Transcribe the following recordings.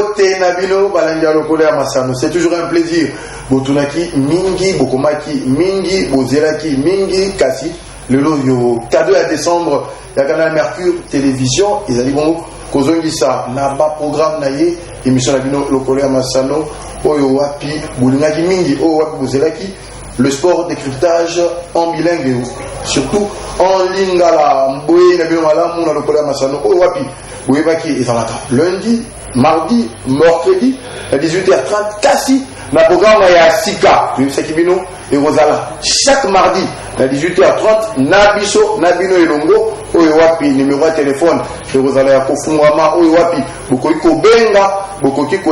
Mbote Nabino, Balandia Lokolea Masano. C'est toujours un plaisir. Botunaki, Mingi, Bokomaki, Mingi, Bozelaki, Mingi, Kassi. Le lot, yo, 4 à décembre, il y a Canal Mercure, télévision, ils ont dit bon, Kozongisa, Naba programme Naye, émission Nabino Lokolea Masano, Oyo Wapi, Boulingaki Mingi, Oyo Wapi, Bozelaki. Le sport décryptage en bilingue, surtout en lingala, Mboye Nabino Malamu, Lokolea Masano, Oyo Wapi, Boye Baki, et lundi, mardi, mercredi, à 18h30, Kassi, na programme il y a Sika, Sekibino et Rosala. Chaque mardi, à 18h30, Nabiso, Nabino et Longo, Oyewapi, numéro de téléphone, et Rosala Kofumwama, Oyewapi, Bokoiko Benga, Bokokiko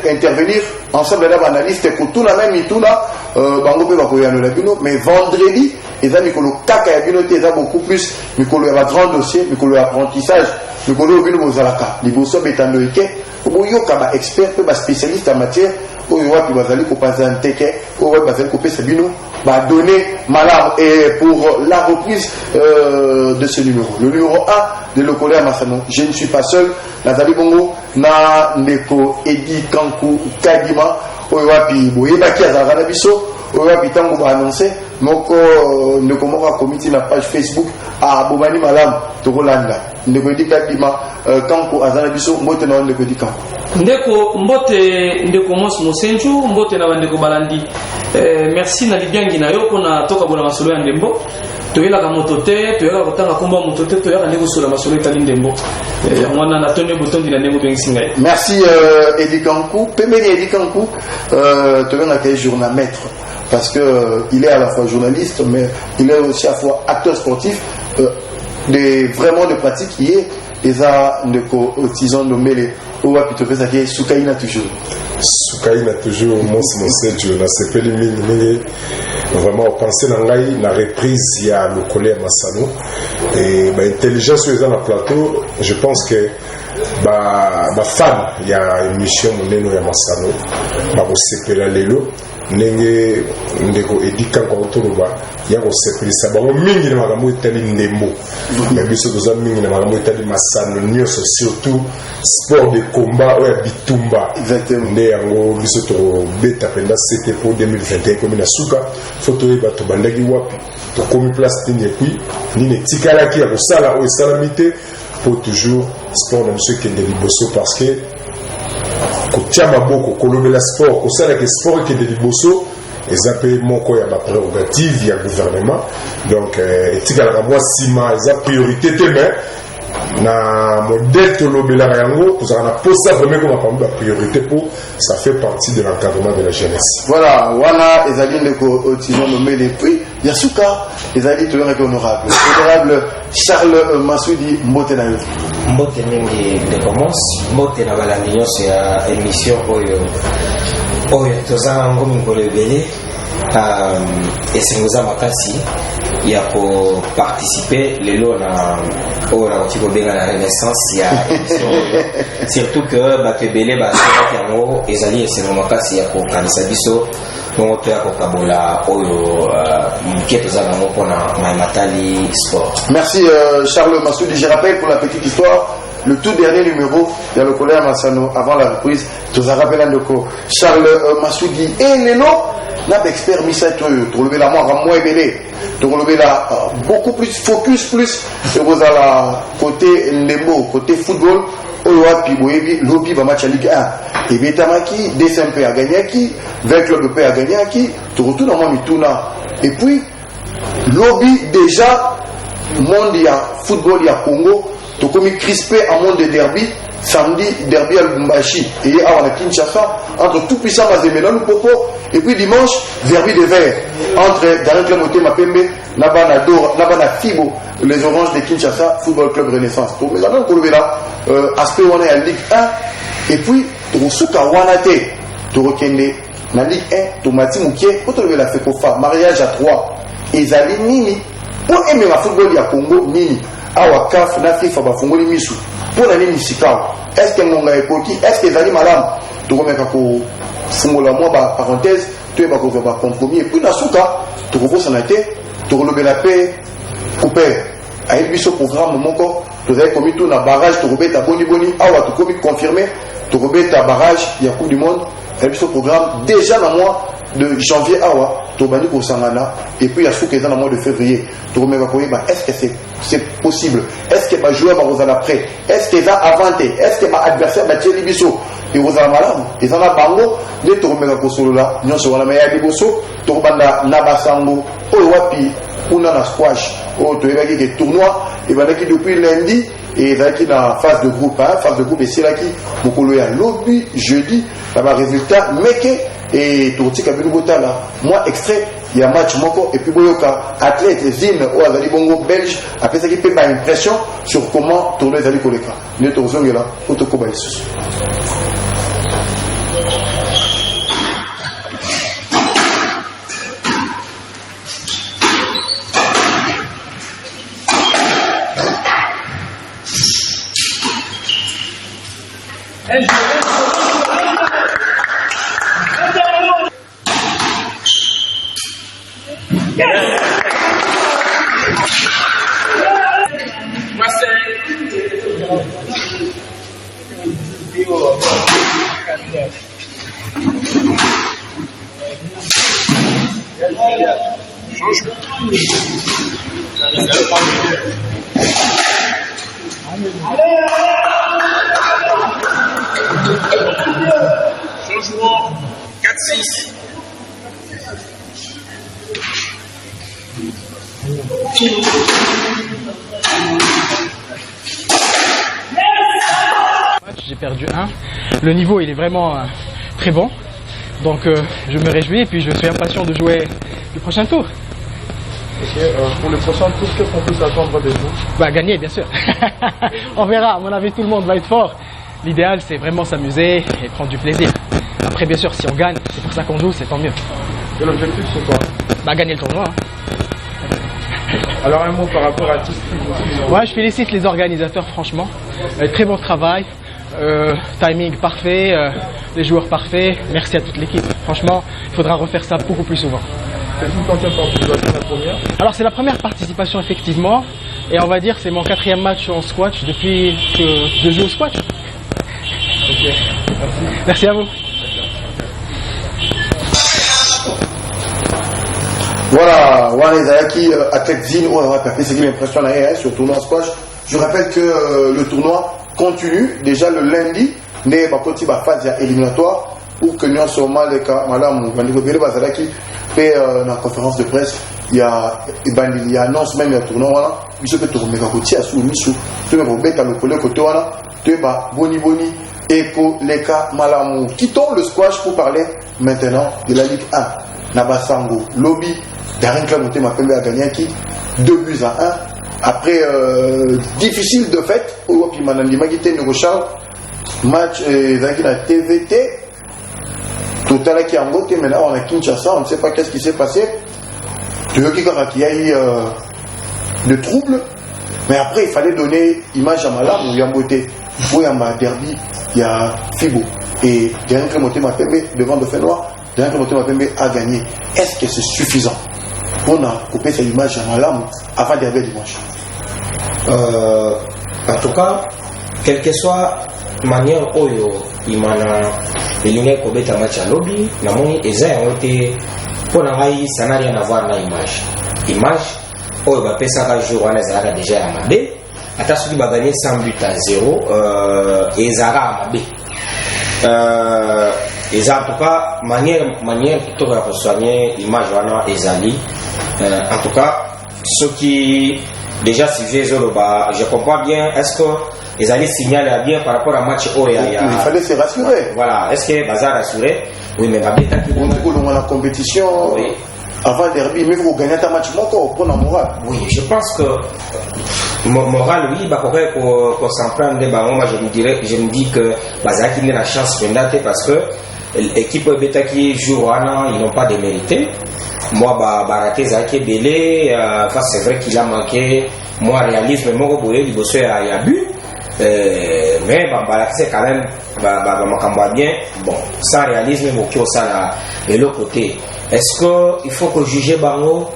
intervenir, ensemble là, analyste, et tout la même, Ituna, Bangope Bakoyano Labino, mais vendredi, et ça, Mikolo Kaka Yabino, et ça beaucoup plus, Mikolo y a grand dossier, Mikolo apprentissage, Mikolo Bino Mozalaka, Liboso Betano Ike, Oyoka, expert, spécialiste en matière, Oyowapi Bazali Kopasa Nteke, Oyowapi Bazali Kopesa Bino, va donner malade et pour la reprise de ce numéro. Le numéro 1 de Lokolea Masano. Je ne suis pas seul. Nazali Bongo, na Neko Edi Kankou Kadima, Oyowapi Boyebaki Azara Biso, Oyowapi Tango va annoncer. Moko Neko Mora comité na page Facebook à Bobani Malam, Togolanda. Neko Edi Kadima, Kankou Azara Biso, Mbote na Neko Edi Kankou. Ndeko Mbote Ndeko Mos Mosenju, Mbote na Ndeko Balandi. Merci na libiangi na yo pona toka bona masolo ya ndembo. Toyela ka motote, toyela kotanga komba motote, toyela ndeko sola masolo etali ndembo. Mwana na tonne botondi na ndembo bensingai. Merci Edi Kankou, Pemeli Edi Kankou, toyela ka journal maître parce que il est à la fois journaliste mais il est aussi à la fois acteur sportif vraiment de pratique qui est Eza Ndeko Otizon Nomele Owa Pitopesa qui est Soukaina toujours. Soukaina toujours, moi c'est Dieu, là c'est pas limite, vraiment penser dans la reprise il y a Lokolea Masano et intelligence sur le plateau, je pense que fan il y a une émission Moneno ya Masano, Sepela Lelo. Nenge ndeko edika kwa utoroba yako sepelisa bango mingi na makambo etali ndembo mais biso toza mingi na makambo etali masano nyonso surtout sport de combat oya bitumba exactement nde yango biso to beta penda c'était pour 2021 comme na suka photo yeba to bandaki wapi to komi place tini et puis ni tikala ki ya kosala o salamité pour toujours sport na biso kende liboso parce que kotia maboko kolobela sport kosala ke sport ke de liboso ezape moko ya ba prérogative ya gouvernement donc etikala ka moi sima eza priorité te mais na modèle tolobela yango tozala na posa vraiment comme apambo ba priorité pour ça fait partie de l'encadrement de la jeunesse. Voilà, wana ezali ndeko Otizon nommé les prix Yasuka ezali toujours honorable Charles Masudi Mbote na yo. Mbote mingi de commence Mbote na balandi nyonso ya émission oyo tozanga ngo mingolo ebele esengoza makasi ya ko participer lelo na oyo na kotiko benga la renaissance ya émission surtout que bato ebele basalaki yango ezali esengo makasi ya kokanisa biso bongo toya kokabola oyo moke tozanga ngo mpona matali sport. Merci Charles Massoudi. Je rappelle pour la petite histoire le tout dernier numéro de Lokolea Masano avant la reprise tous rappelle ndeko Charles Massoudi et Lelo n'a expert misa to relever la moi ebele to relever la beaucoup plus focus plus et vous à la côté ndembo côté football Oyowapi Boyebi lobby ba match Ligue 1 et Betamaki DSMP a gagné qui 20 clubs P a gagné qui to retourne dans Mituna et puis lobby déjà monde il y a football il y a Congo to comme crispé en monde de derby samedi derby à Lubumbashi et à la Kinshasa entre tout puissant Mazembe Popo et puis dimanche derby de verre entre Darren Clamoté Mapembe Nabana Fibo les Oranges de Kinshasa Football Club Renaissance donc là on trouve là aspect on est à Ligue 1 et puis to suka wanate to rekende na Ligue 1 to mati mukie pour trouver la Fekofa mariage à 3 ezali nini pour aimer le football ya Congo nini awa CAF na FIFA bafungoli misu pour la nini sikao est-ce que ngonga ekoti est-ce que ezali malamu to komeka ko fungola moi ba parenthèse to ba ko ba compromis et puis na suka to ko sana te to ko lobela pe couper a biso programme moko Vous avez commis tout dans barrage, tu rebelles ta boni, awa, tu commis confirmé, tu rebelles ta barrage, il y a Coupe du Monde, et puis ce programme, déjà dans le mois de janvier, awa, tu rebelles pour Sangana, et puis il y a ce qui est dans le mois de février, tu rebelles est-ce que c'est possible? Est-ce que ma joueur va vous prêt? Est-ce qu'il va avancer? Est-ce que ma adversaire va tirer biso? Et vous avez malade, ils en ont bango, les tu rebelles pour solo là, nous sommes la meilleure des bossos, tu rebelles nabasango, wapi, ou dans la squash, ou tu rebelles des tournois, et bien depuis lundi, et là qui dans phase de groupe, phase de groupe, et c'est là qui, beaucoup le lobby, jeudi, là bas résultat, meke, et tout ce qui a vu là, moi extrait, il y a match moko, et puis boyoka, athlète, zine, ou azali bongo belge, après ça qui fait pas impression sur comment tourner les ali koleka. Nous te rejoignons là, pour te combattre. Changement 4-6. J'ai perdu 1. Le niveau il est vraiment très bon. Donc je me réjouis et puis je suis impatient de jouer le prochain tour. Pour le prochain tour, qu'est-ce qu'on peut s'attendre de vous? Bah gagner bien sûr. On verra, à mon avis tout le monde va être fort. L'idéal c'est vraiment s'amuser et prendre du plaisir. Après bien sûr si on gagne, c'est pour ça qu'on joue, c'est tant mieux. Et l'objectif c'est quoi? Bah gagner le tournoi. Alors un mot par rapport à tout ce qui Ouais, je félicite les organisateurs franchement. Très bon travail, timing parfait, les joueurs parfaits. Merci à toute l'équipe. Franchement, il faudra refaire ça beaucoup plus souvent. C'est une quantième participation la première? Alors c'est la première participation effectivement. Et on va dire c'est mon 4e match en squash depuis que je joue au squash. Ok, merci. Merci à vous. Voilà, Wanezaki, athlète Zine, c'est qui l'impression là, sur le tournoi en squash. Je rappelle que le tournoi continue déjà le lundi, mais par contre, il va phase éliminatoire pour que nous sommes les cas, madame, Bazalaki fait la conférence de presse. Il y a annonce même le tournoi, voilà. Il se peut tourner à côté à sous Michou. Tu vas vous mettre à l'opposé côté, voilà. Tu vas boni, Eko, Leka, Malamou. Quittons le squash pour parler maintenant de la Ligue 1. Nabasango, Lobby, Darin Club Motema Pembe a gagné qui 2-1. Après difficile de fait, au puis Madame Magité Negochal, match avec la TVT, tout à l'heure qui a voté, maintenant on a Kinshasa, on ne sait pas qu'est-ce qui s'est passé. Tu veux qu'il y a eu de troubles, mais après il fallait donner image à Malam ou Yamboté. Pour Yamba Derby, il y a Fibo et Darin Club Motema Pembe devant de Fénois. A gagné. Est-ce que c'est suffisant pour couper cette image à Malam avant d'arriver dimanche? En tout cas, quelle que soit la manière dont il m'a éliminé pour mettre un match à lobby, la monnaie est été pour l'enrayer, ça n'a rien à voir avec l'image. L'image, il va payer ça jour, on a déjà à Mabé. Attention, il va gagner 100 buts à 0 et Zara à Mabé. Et en tout cas, manière plutôt à soigner l'image de Ezali. En tout cas, ceux qui déjà suivaient Zoloba, je comprends bien, est-ce que Ezali signale bien par rapport à match Oya? Il fallait se rassurer. Voilà, est-ce que Bazar rassuré? Oui, mais Babé t'a dit. On a la compétition. Oui. Avant le derby, mais vous gagnez un match encore pour la morale. Oui, je pense que morale, oui, bah pour s'en prendre, moi je me dis que Bazar qui a la chance de parce que l'équipe Beta qui joue ils n'ont pas démérité. Moi, Baraté Zaki Belé, c'est vrai qu'il a manqué. Moi, réalisme, moi, il y a but. Mais c'est quand même bien. Bon, sans réalisme, mais ça de l'autre côté. Est-ce qu'il faut que juger Bango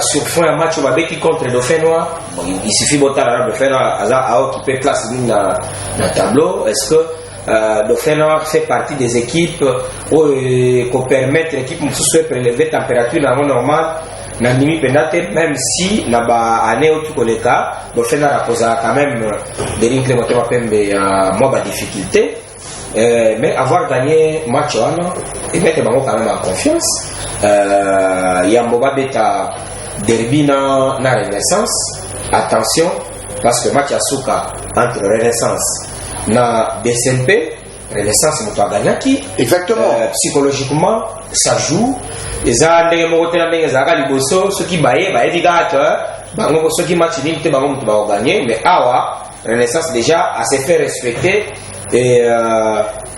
sur fond un match qui contre Dauphin Noir. Bon, il suffit de Dauphin Noir à occuper place dans le tableau. Est-ce que Dauphin Noir fait partie des équipes qui permettent l'équipe de prélever la température normale? Même si na ba année au tout le cas, Dauphin Noir a posé quand même des lignes de moins de difficulté. Mais avoir gagné match et mettre quand même en confiance. Il y a un moment beta derby na Renaissance. Attention, parce que match à Souka entre Renaissance na DSNP, Renaissance n'est pas gagné. Exactement. Psychologiquement, ça joue. Les ceux qui baillent, ceux qui matchent nul, ils gagner. Mais Renaissance déjà a se fait respecter. Et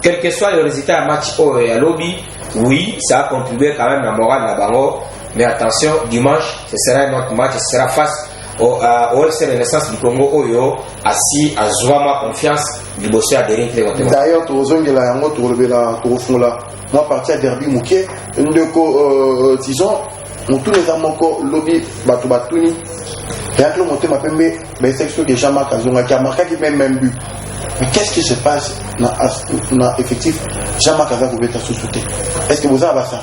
quel que soit le résultat à match et à lobby, oui, ça a contribué quand même à la morale de la Bango. Mais attention, dimanche, ce sera un autre match, ce sera face au LC Renaissance du Congo Oyo, assis à Zouama Confiance, du bossé à Derin. D'ailleurs, tu as moi, parti à Derby Mouké, disons, tous les amants lobby, Batoubatuni, et avec le monté ma pembe, c'est déjà marqué, qui a marqué qui même but. Mais qu'est-ce qui se passe dans l'effectif Jean-Marc Azak ou Beta sous-souté? Est-ce que vous avez ça?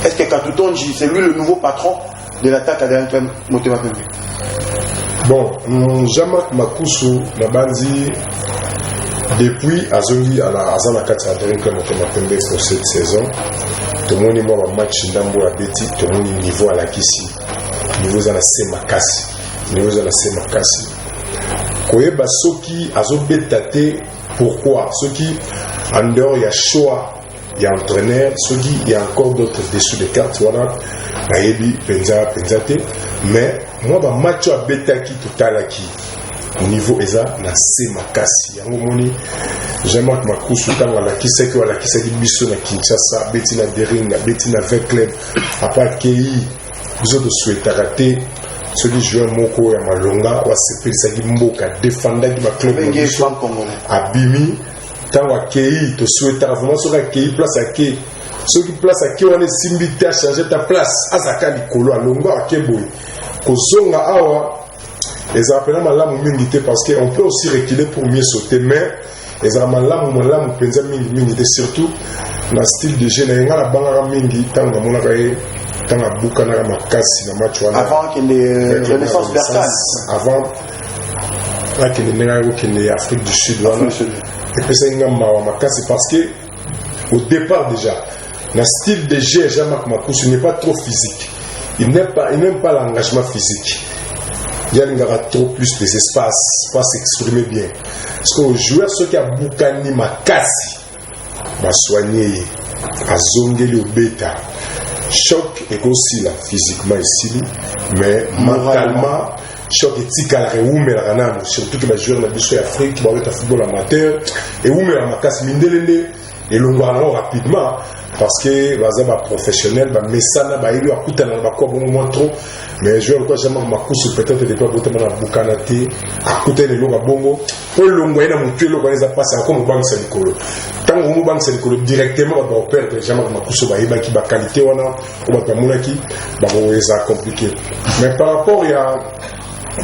Est-ce que Katoutonji, c'est lui le nouveau patron de l'attaque à Derby Mouté ma pembe? Bon, Jean-Marc Makoussou, la bandi, depuis Azongi à la Azana Katsa Derby Mouté ma pembe pour cette saison, tout le monde est mort en match d'Ambo à Betty, tout le monde est niveau à la Kissi, niveau à la Semakasi, niveau à la Semakasi. Koyeba soki azobetate pourquoi soki en dehors il y a choix il y a entraîneur soki il y a encore d'autres dessous des cartes voilà nayebi penzate mais moi ba match a betaki totalaki niveau eza na se makasi yango moni Jean-Marc Makoussou tanga la kiseki wala kiseki biso na Kinshasa beti na Deringa beti na 20 club apa kei biso de souhaiter rater celui joueur moko ya malonga wa sepelisa ki mboka défendre ki ba club abimi tango akei to souhaiter vraiment so akei place akei so ki place akei wana simbi te a changer ta place azaka likolo alonga akeboy kozonga awa les appelants malamu mingi te parce que on peut aussi reculer pour mieux sauter mais les malamu penza mingi te surtout na style de jeu na ngala bangara mingi tango mona kae dans la boucle na makasi na match wana avant qu'il y ait Renaissance Berkane avant qu'il y ait Afrique du Sud wana et puis c'est une makasi parce que au départ déjà le style de jeu Jean-Marc Makoussou n'est pas trop physique il n'aime pas l'engagement physique il y a trop plus des espaces pour s'exprimer bien parce que aux joueurs ceux qui a boukani makasi va soigner à zongeli au bêta choc et aussi là physiquement ici mais mentalement choc et tikala reumela nano surtout que les joueurs de l'Afrique qui vont être football amateur et umela makasi mindelele et l'ongwana rapidement parce que bazaba professionnel ba mesana ba ili akutana ba ko bon trop mais joueur quoi jamais Makoussou peut-être de quoi botement na bukanate akutana longa bongo pour longwa ina mutuelo kwa les passer comme banque c'est likolo tango mu banque c'est likolo directement ba perdre jamais Makoussou ba iba ki ba qualité wana ou ba monaki ba ça compliqué mais par rapport à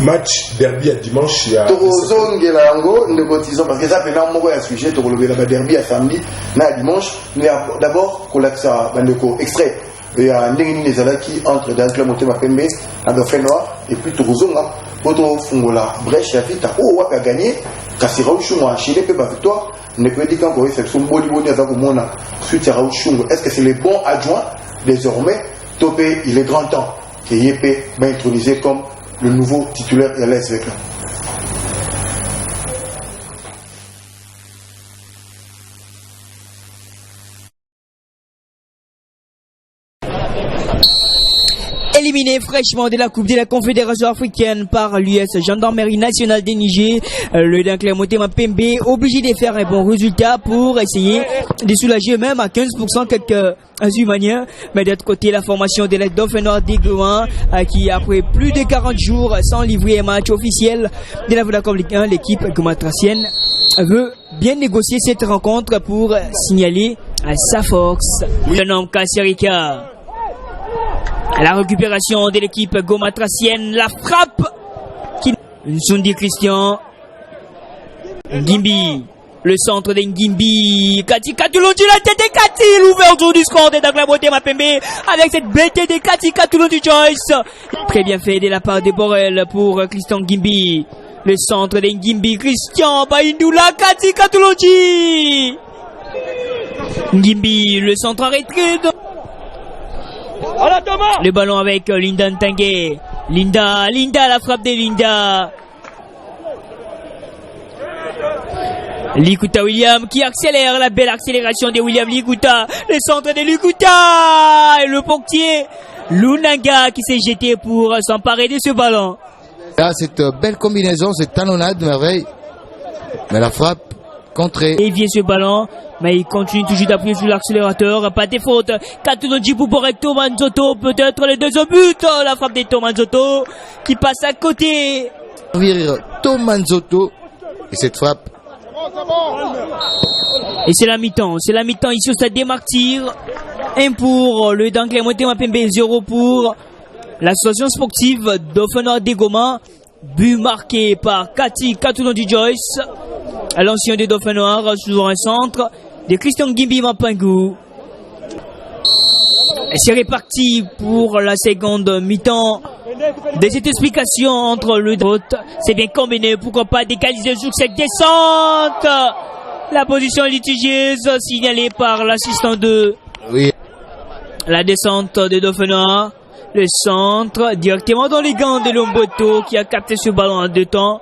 match derby à dimanche il y a tozongela yango ndekotizon parce que ça fait un moko ya sujet to kolobela ba derby à samedi na dimanche mais d'abord kolaksa bandeko extrait et à ndenge les alaki entre dans club Motema Pembe à Dauphin Noir et puis tozonga poto fungola brèche ya vita o wa gagner kasi Raouchungu a enchaîné pe ba victoire ne peut dire qu'encore c'est son body à komona suite à Raouchungu est-ce que c'est le bon adjoint désormais Topé il est grand temps que Yepé va intronisé comme le nouveau titulaire de l'AS Vecla. Éliminé fraîchement de la Coupe de la Confédération africaine par l'US Gendarmerie nationale des Niger, le Dankler Motema Pembe obligé de faire un bon résultat pour essayer de soulager même à 15% quelques humaniens. Mais d'autre côté, la formation de la Dauphin Noir d'Aiguillon qui après plus de 40 jours sans livrer un match officiel de la Vodacom Ligue 1, l'équipe gumatracienne veut bien négocier cette rencontre pour signaler à sa force. Le nom Kassirika. La récupération de l'équipe gomatracienne, la frappe qui Nsundi Christian Ngimbi, le centre de Ngimbi, Kati Katulonji, la tête de Kati, l'ouverture du score de Dakla Bote Mapembe avec cette belle tête de Kati Katulonji Joyce. Très bien fait de la part de Borel pour Christian Ngimbi, le centre de Ngimbi, Christian Baindula, Kati Katulonji. Ngimbi, le centre arrêté. Le ballon avec Linda Ntangue. Linda, la frappe de Linda. Likuta William qui accélère, la belle accélération de William Likuta. Le centre de Likuta. Et le portier Lunanga qui s'est jeté pour s'emparer de ce ballon. Là, cette belle combinaison, cette talonnade, merveille. Mais la frappe contrée. Dévier ce ballon, mais il continue toujours d'appuyer sur l'accélérateur. Pas de faute. Katulonji pour Borecto Manzoto. Peut-être le deuxième but. La frappe de Tomanzoto qui passe à côté. Tomanzoto. Et cette frappe. Et c'est la mi-temps. C'est la mi-temps ici au stade des Martyrs. 1 pour le Danglais Motema Pembe, 0 pour l'association sportive Dauphin de Goma. But marqué par Kati Katulonji Joyce. L'ancien des Dauphins Noirs sur un centre de Christian Ngimbi Mapangou. C'est réparti pour la seconde mi-temps. Des explications entre le droite. C'est bien combiné, pourquoi pas d'égaliser sur cette descente. La position litigieuse signalée par l'assistant de la descente des Dauphins Noirs. Le centre directement dans les gants de Lomboto qui a capté ce ballon en 2 temps.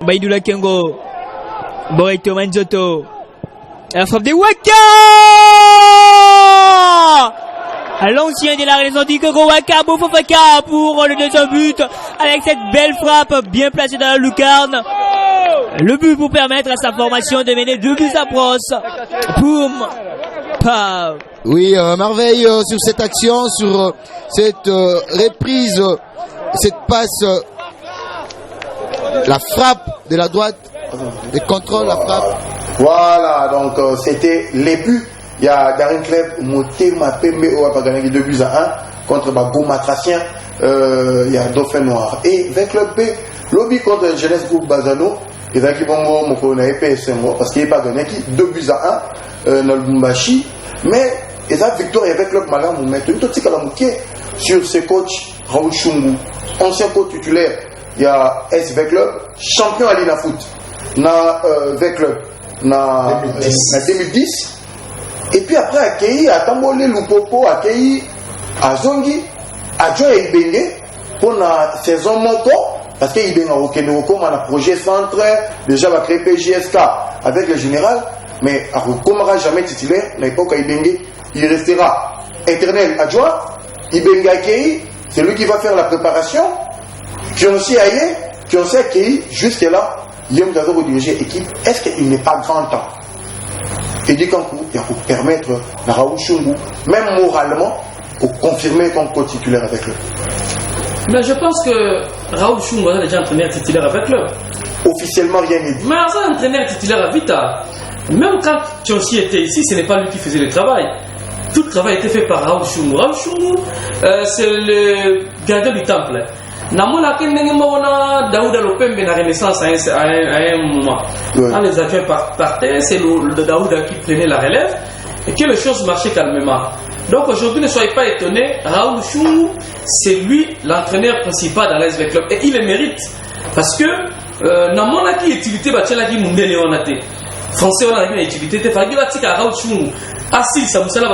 Baïdoula Kengo. Boreto Manzoto. La frappe de Waka. À l'ancien de la raison du Congo, Waka Bofofaka pour le deuxième but avec cette belle frappe bien placée dans la lucarne. Le but pour permettre à sa formation de mener 2 buts à brosse. Boum. Pow. Oui, merveille sur cette action, sur cette reprise, cette passe, la frappe de la droite, le contrôle, la frappe. Voilà, donc c'était les buts. Il y a Darin Kleb, Motema Pembe, a gagné 2 buts à 1 contre Bagoma Tracien. Il y a Dauphin Noir. Et avec le B, lobby contre le Jeunesse Groupe Bazano, il y a qui vont me parce qu'il n'est pas gagné 2 buts à 1 dans le Bumbashi. Mais et ça, victoire avec le Malam, vous mettez tout sur ce coach Raoul Chungu, ancien coach titulaire. Il y a SV Club, champion à l'INA Foot, na V-Club, na 2010. Et puis après, accueilli à Tambole Lupopo, accueilli à Zongi, à Joe Ibenge pour la saison Moto, parce qu'il y a un projet centre, déjà va créer PJSK avec le général, mais à Rukomara jamais titulaire, à l'époque à Ibenge, il restera éternel adjoint. Ibenge accueilli, c'est lui qui va faire la préparation. Qui ont aussi aillé, qui ont aussi accueilli, jusque-là, Yom Gazo va diriger l'équipe. Est-ce qu'il n'est pas grand temps? Il dit qu'en coup, il faut permettre à Raoul Chungu, même moralement, de confirmer comme co-titulaire avec lui. Mais je pense que Raoul Chungu est déjà entraîneur titulaire avec lui. Officiellement, rien n'est dit. Mais un entraîneur titulaire à Vita, même quand Tionsi était ici, ce n'est pas lui qui faisait le travail. Tout le travail était fait par Raoul Chungu. Raoul Chungu, c'est le gardien du temple. Namola Kenengona, Daouda Lopembe na Renaissance à un moment. Quand les adjoints partaient, c'est le Daouda qui prenait la relève et que les choses marchaient calmement. Donc aujourd'hui, ne soyez pas étonnés, Raoul Chungu, c'est lui l'entraîneur principal dans l'SV Club et il le mérite. Parce que Namola qui utilité, Bachela qui Mundele on a été. Français on a une utilité, il fallait que Raoul Chungu, assis, ça vous savez,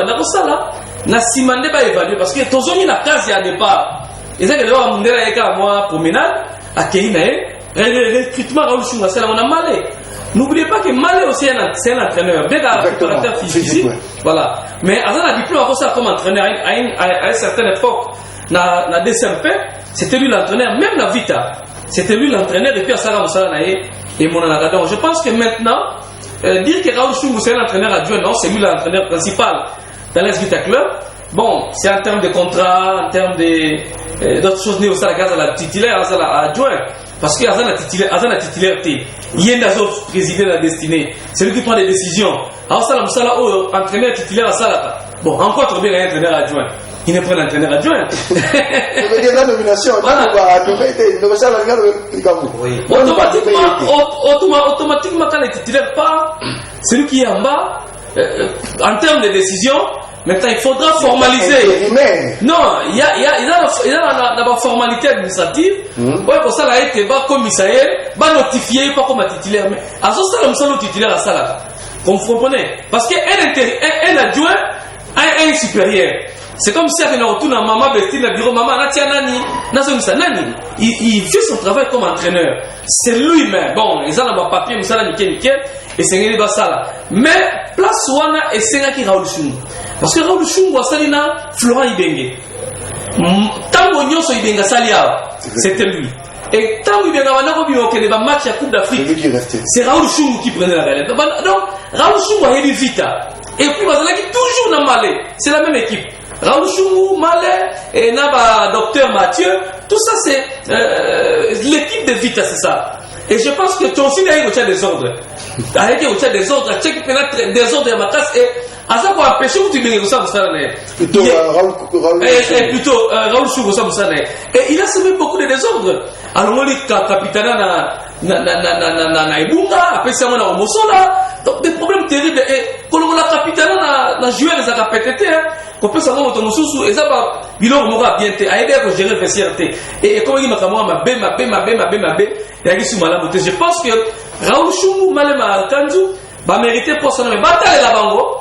na simande pas évaluer parce que Tozoni na case à départ. Et ça que d'abord à Mundela et à moi promenade à Keinae, recrutement Raoul Chungu, c'est là on a Malé. N'oubliez pas que Malé aussi c'est un entraîneur, bien préparateur physique, voilà. Mais avant la diplôme, avant ça comme entraîneur à une certaine époque, na DCMP, c'était lui l'entraîneur, même la Vita, c'était lui l'entraîneur depuis à Sarah Moussala et mon donc je pense que maintenant, dire que Raoul Chungu c'est l'entraîneur adjoint, non, c'est lui l'entraîneur principal dans l'Es Vita Club. Bon, c'est en termes de contrat, en termes d'autres choses, néo ça gaz à la titulaire, à la adjoint. Parce que Azan a titulaire, il y a un président de la destinée. C'est lui qui prend des décisions. Alors ça, entraîneur titulaire à ça. Bon, encore trop bien un entraîneur adjoint. il ne prend l'entraîneur adjoint. Je veux dire la nomination, automatiquement quand le titulaire part, celui qui est en bas, en termes de décision, maintenant il faudra formaliser. Non, il y a la formalité administrative. Pour ça, il y a un commissariat, notifié pas comme titulaire. Mais à ce stade, on titulaire à ça. Vous comprenez? Parce qu'un adjoint a un supérieur. C'est comme si on retourne à maman vestir le bureau, maman, il fait son travail comme entraîneur. C'est lui-même. Bon, ils ont un papier, mais ça là, nickel. Et c'est un ça là. Mais place Wana et c'est là qui Raoul Chungu. Parce que Raoul Chungu a salina Florent Ibenge. Tant que so Ibenge salia, c'était lui. Et tant qu'il y a un match à Coupe d'Afrique, c'est Raoul Chungu qui prenait la relève. Donc, Raoul Chungu a élu Vita. Et puis, qui toujours dans Malais. C'est la même équipe. Raoul Chungu, Malais, et Naba, Docteur Mathieu, tout ça, c'est l'équipe de Vita, c'est ça. Et je pense que tu as aussi des ordres. Avec des ordres, tu as des ordres à ma classe. Et à ça, pour empêcher que tu viennes ça, plutôt Raoul Chungu, ça, et il a semé beaucoup de désordres. Alors, on dit capitaine na Ibunga, après ça, on a Omosola. Donc, des problèmes terribles. Et quand on a capitaine na joueur des AKPTT, qu'on peut savoir notre Mosusu, et ça va, il aura bien été, à aider à gérer le vestiaire. Et comme il m'a dit, je pense que Raoul Chungu, Malema Kanzu, va mériter pour son nom. Mais bataille la bango,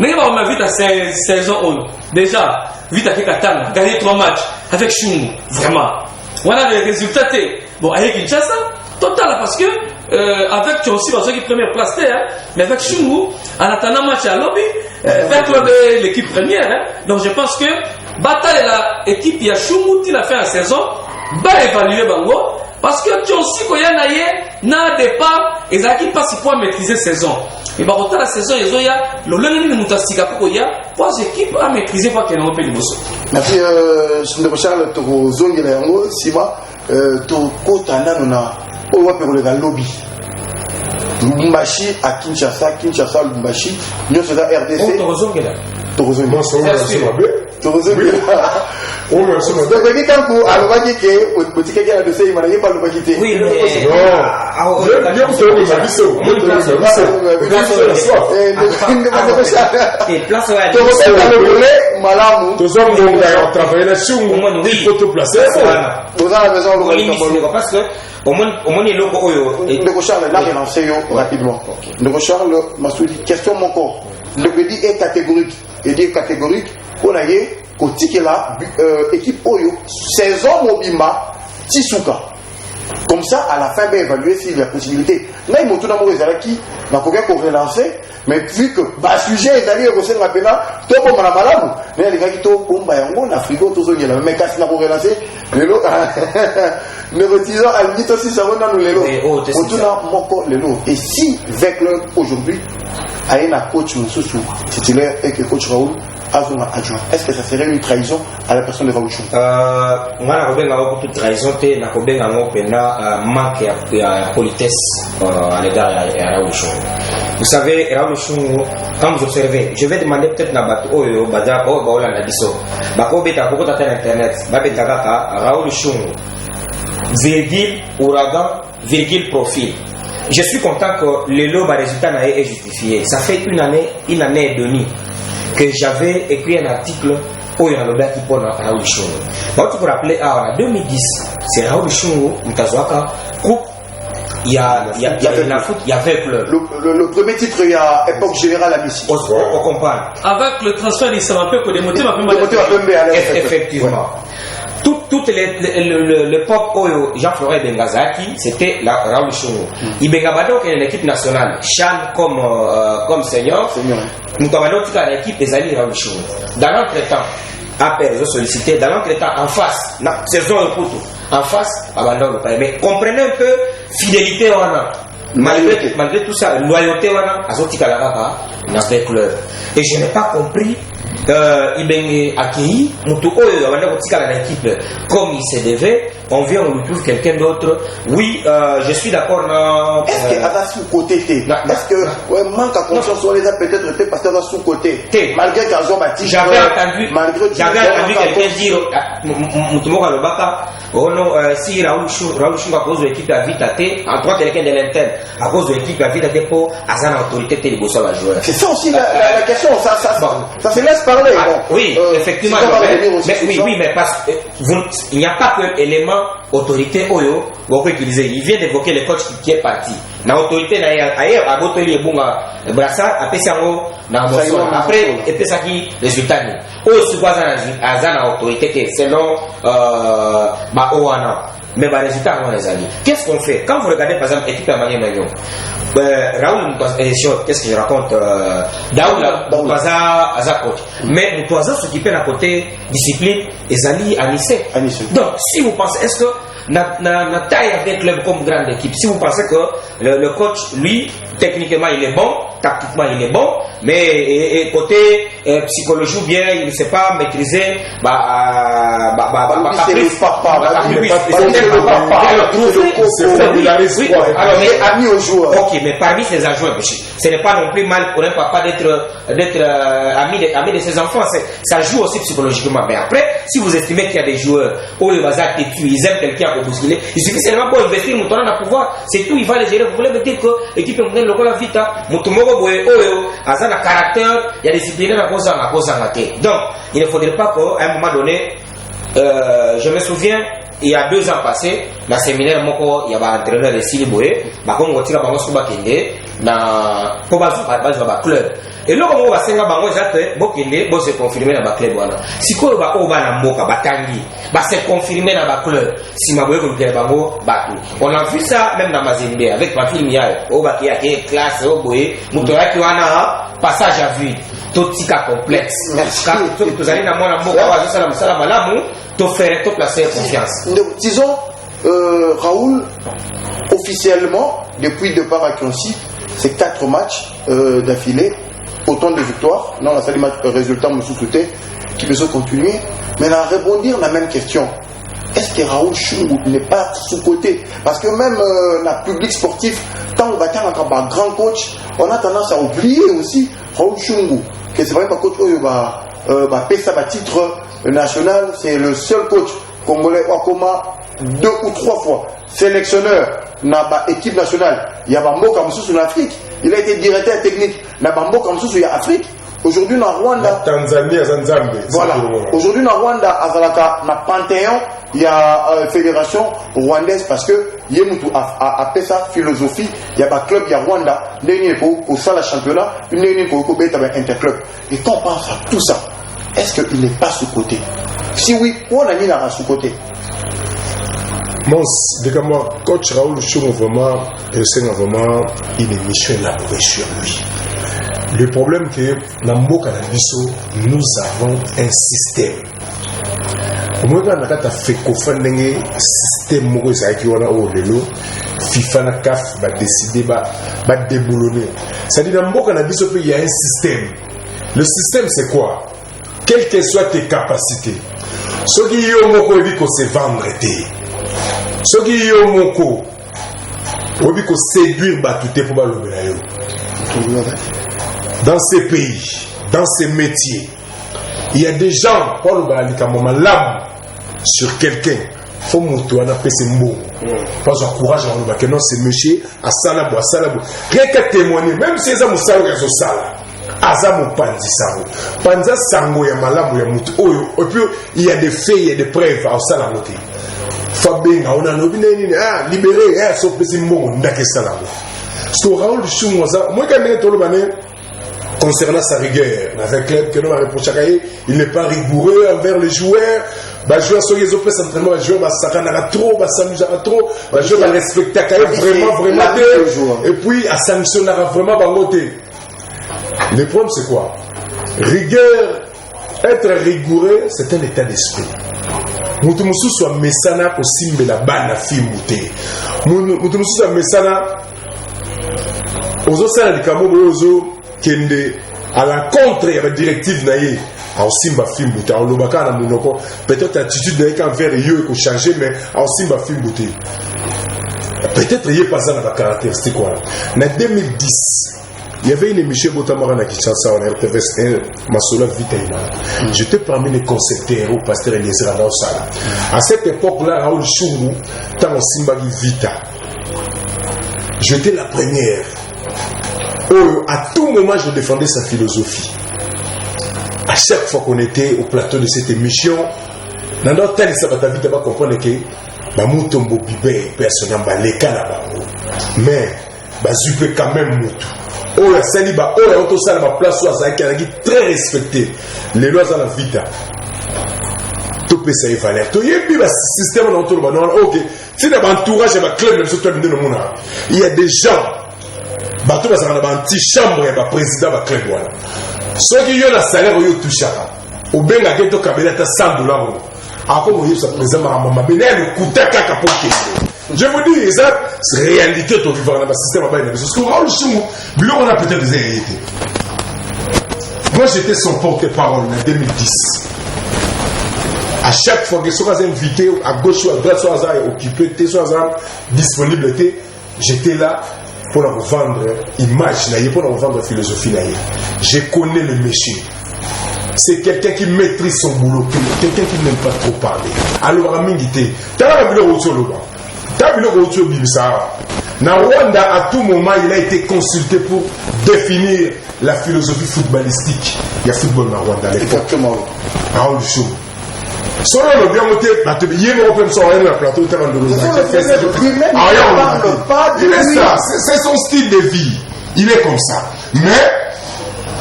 n'est pas on vite à 16 ans. Déjà, vite à Kekatana, gagner 3 matchs avec Chungu, vraiment. Voilà les résultats. Bon, avec Kinshasa, total, parce que avec Chelsea, parce qu'il première place, mais avec Chungu, en attendant match à lobby, avec l'équipe première. Donc je pense que bataille la équipe, il y a Chungu qui l'a fait en saison, va évaluer Bango, parce que Chelsea, quand il y a n'a départ, ils n'ont pas si pour maîtriser la saison. Et bah, autant la saison, ils ont le lundi de Moutastika pour y a 3 équipes à maîtriser pour qu'elles n'ont pas de bosso. Merci, je Charles Torozongi Lango, Sima, Tokotana, on va faire le lobby. Lumbashi à Kinshasa, Lumbashi, nous sommes à RDC. Torozongi. Donc, quand alors va dire que petit quelqu'un de ça, il m'a dit pas le pas quitter. Oui, parce que au moins il est le Charles là relancé rapidement. Le Charles m'a souhaité question mon corps. Le petit est catégorique et dit catégorique on a eu côté là équipe Oyo saison Mobimba Tisuka. Comme ça, à la fin, on va évaluer s'il y a possibilité. Là, il m'a tout d'abord qui n'a pas relancer, mais vu que le sujet est allé au sein de la pénale, tout le monde a malade. Mais les gars qui sont comme Bayango, la frigo, tout ça, il y a la même casse n'a pas relancé. Les lots, ne retisant à l'unité aussi, ça va dans les lots. On tourne mon corps les lots. Et si, avec le aujourd'hui, il y a un coach Moussoussou titulaire et que coach Raoul, est-ce que ça serait une trahison à la personne de Raoul Chungu? Moi, je n'ai beaucoup de trahison, je n'ai pas manque de politesse à l'égard de Raoul Chungu. Vous savez, Raoul Chungu, quand vous observez, je vais demander peut-être à Bato, Bada, Baola, Nadiso, Bako Beta, beaucoup d'internet, Babeta, Raoul Chungu, virgule, ouragan, virgule, profil. Je suis content que le lot, le résultat est justifié. Ça fait une année et demie que j'avais écrit un article où il y a le gars qui parle de Raoul Chungu. Donc, tu peux rappeler, en 2010, c'est Raoul Chungu, Mutazwaka, groupe, il y a la foot, il y avait le premier titre, il y a époque générale à Messi. On comprend. Avec le transfert, il s'est un peu que des motifs effectivement. Toute l'époque où Jean-Florent Bengazaki, c'était Raoul Chungu. Il Bengabado qui est l'équipe nationale, Chan comme senior, nous avons l'équipe des alliés Raoul Chungu. Dans l'entretemps, après ils ont sollicité, dans l'entretemps, en face, la saison de Poutou, en face, abandon le pays. Mais comprenez un peu, fidélité on a. Malgré tout ça, loyauté on a, Azotika Lavaka, avec leur. Et je n'ai pas compris. Il a accueilli l'équipe comme il se devait on vient, on lui trouve quelqu'un d'autre. Oui, je suis d'accord. Est-ce qu'il y a sous-côté? Est-ce que ouais, manque à conscience, on les a peut-être été parce qu'il y a sous-côté. Malgré qu'ils ont bâti. J'avais entendu quelqu'un dire, Moutoumora Lobaka, oh non, si Raoul Chou à cause de l'équipe à vite à thé, en trois quelqu'un de l'interne, à cause de l'équipe à vite à thé pour Azan autorité télébossol à jouer. C'est ça aussi la question, ça se laisse parler. Oui, effectivement. Mais parce qu'il n'y a pas que l'élément autorité Oyo, il vient d'évoquer le coach qui est parti. La autorité ailleurs, à Botoli et Bunga Brassard, après ça, après, et puis ça qui résultat. Au Subaza Azan autorité, selon Oana. Mais le résultat, on les amis. Qu'est-ce qu'on fait? Quand vous regardez par exemple l'équipe à Mania Magnon, Raoul, qu'est-ce que je raconte? Daoud Moutoisa Azakot. Mais Moutoisa s'occupait d'un côté discipline et Zali à Nice. Donc, si vous pensez, est-ce que na taille avec club comme grande équipe, si vous pensez que le coach, lui, techniquement il est bon, tactiquement il est bon, mais côté psychologie bien, il ne sait pas maîtriser ok, mais parmi ses adjoints, ce n'est pas non plus mal pour un papa d'être ami de ses enfants, ça joue aussi psychologiquement. Mais après, si vous estimez qu'il y a des joueurs où le bazar ils aiment quelqu'un pour bousculer, il suffit seulement pour investir, nous donnons à pouvoir, c'est tout, il va les gérer. Vous voulez me dire que l'équipe est le la vita, Moutoumoro Boé, a un caractère, il y a des disciplines à cause en raté. Donc, il ne faudrait pas qu'à un moment donné, je me souviens, il y a 2 ans passés, dans le séminaire, il y avait un entraîneur de Sili Boé, on a tiré Bango Soubakende, dans le club. Et là, on va senga Bango, Bokende, se confirmer dans le club. Si on va au Banamboka, Batangi, se confirmer dans le club, si ma boue comme Bango, on a vu ça même dans Mazembe, avec ma fille Miaï, au Bakia, classe, au Boé, Moutora qui a passage à vue. Tout cas complexe. Quand vous allez dans mon amour, tu ferais toute la confiance. Disons, Raoul, officiellement, depuis le départ à Kionsi, c'est 4 matchs d'affilée, autant de victoires. Non, la salle match résultat me sous-souté, qui peut se continuer. Mais à rebondir la même question. Est-ce que Raoul Chungu n'est pas sous-côté? Parce que même la public sportif, tant on va faire un grand coach, on a tendance à oublier aussi Raoul Chungu. Que c'est vrai pas coach Pessa titre national, c'est le seul coach congolais Wakoma 2 ou 3 fois sélectionneur dans l'équipe nationale. Il y a Bambo Kamsous en Afrique. Il a été directeur technique dans Bambo Kamsous en Afrique. Aujourd'hui dans Rwanda, Tanzanie, Zanzambe. Voilà. Aujourd'hui dans Rwanda, Azalaka, dans Panthéon, il y a fédération rwandaise parce que Yemutu a fait sa philosophie. Il y a un club, il y a Rwanda, au Sala championnat, une interclub. Et quand on pense à tout ça, est-ce qu'il n'est pas sous-côté? Si oui, où on a mis la sous-côté? Moi, coach Raoul Chou, vraiment, c'est vraiment une émission élaborée sur lui. Le problème c'est que dans Mboka Nabiso, nous avons un système. Moi, quand on a fait un système, FIFA na CAF va décider va déboulonner. C'est-à-dire dans Mboka Nabiso, il y a un système. Le système c'est quoi? Quelles que soient tes capacités, ce qui est au moko c'est vendre. Ce qui est au moko, c'est séduire Batouté pour le. Dans ces pays, dans ces métiers, il y a des gens, Paul Balikama, l'âme sur quelqu'un. Il faut monter un peu ces mots. Pas encourage à nous, que non, c'est monsieur, à Salabo, à Salabo. Rien qu'à témoigner, même si les hommes savent qu'ils sont sales. Azamo Panzi Sango. Panza Sango, il y a malamu, il y a moutou. Et puis, il y a des faits, il y a des preuves à Salamoté. Fabien, on a libéré, sauf que c'est bon, on a que Salamo. Parce que Raoul Choumoza, moi, quand je suis concernant sa rigueur, avec club que nous avons reproché, il n'est pas rigoureux envers les joueurs. Les joueurs sont les opposés s'entraînement, les joueurs s'arrêtent trop, s'amusent trop, les joueurs respectent vraiment. Et puis, à sanctionner vraiment bangoté. Le problème, c'est quoi? Rigueur, être rigoureux, c'est un état d'esprit. Moutoumousou soit messana au simbe la banne à fimouté. Moutoumousou soit messana aux osana du Cameroun, kende à l'encontre de la directive naïe aosimba fimbu te aolobaka na monoko peut-être attitude naye envers yo ekochanger mais aosimba fimbu te peut-être ye pas na caractéristique wana. Na 2010 il y avait une émission Botamara na Kinshasa on RTVS 1 Masola Vitaïna. J'étais parmi les concepteurs au pasteur Eliezer Sala. À cette époque-là, Raoul Chungu, tant au Simbagi Vita. J'étais la première. Oh, à tout moment, je défendais sa philosophie. À chaque fois qu'on était au plateau de cette émission, dans notre temps, ça va vite comprendre que Bamutombo Bibé, personne n'a les cas là-bas. Mais, Bazupe quand même Moutou. Oh, la Saliba, oh, la Otosala, ma place, qui est très respecté. Les lois dans la vita. Tout peut ça y valeur. Il y a un système dans tout le monde. Ok. Si dans l'entourage, il y a des gens. Bateau dans une anti-chambre, il y a un président, il y a un ceux qui ont un salaire, ils ont touché. Au bien, il y a un cabinet de $100. Après, il y a un président, il y a un coup de je vous dis, ça, c'est réalité au vivant dans le système à Baïna. Parce que on a peut-être des réalités. Moi, j'étais son porte-parole en 2010. À chaque fois que soit invité, à gauche ou à droite, soit occupé, soit disponible, j'étais là pour leur vendre image, pour leur vendre philosophie. Je connais le métier. C'est quelqu'un qui maîtrise son boulot, quelqu'un qui n'aime pas trop parler. Alors, à Mingité, tu as vu le retour. Na Rwanda, à tout moment, il a été consulté pour définir la philosophie footballistique. Il y a football na Rwanda à l'époque. Exactement. Raoul Chou. Selon le bien monté, il y a un peu sur la plateau. C'est son style de vie. Il est comme ça. Mais,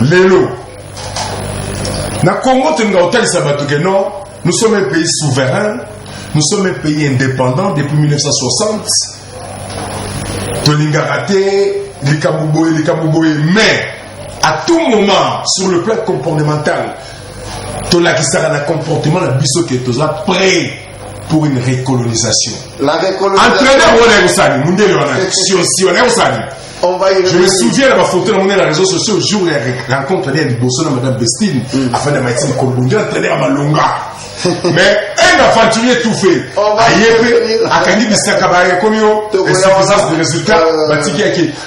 les lots. Na Congo, non, nous sommes un pays souverain. Nous sommes un pays indépendant depuis 1960. Tolingarate, Likabouboye, mais à tout moment, sur le plan comportemental, Tolakisara a un comportement de biso qui est prêt pour une récolonisation. La récolonisation. Je me souviens de ma photo dans les réseaux sociaux au jour où il rencontre des bosses de Mme Bestine afin de mettre une Kolbungi entraîner à Malonga. Mais un aventurier tout fait. À Kandi Bissakabaya Komio, insuffisance de résultats,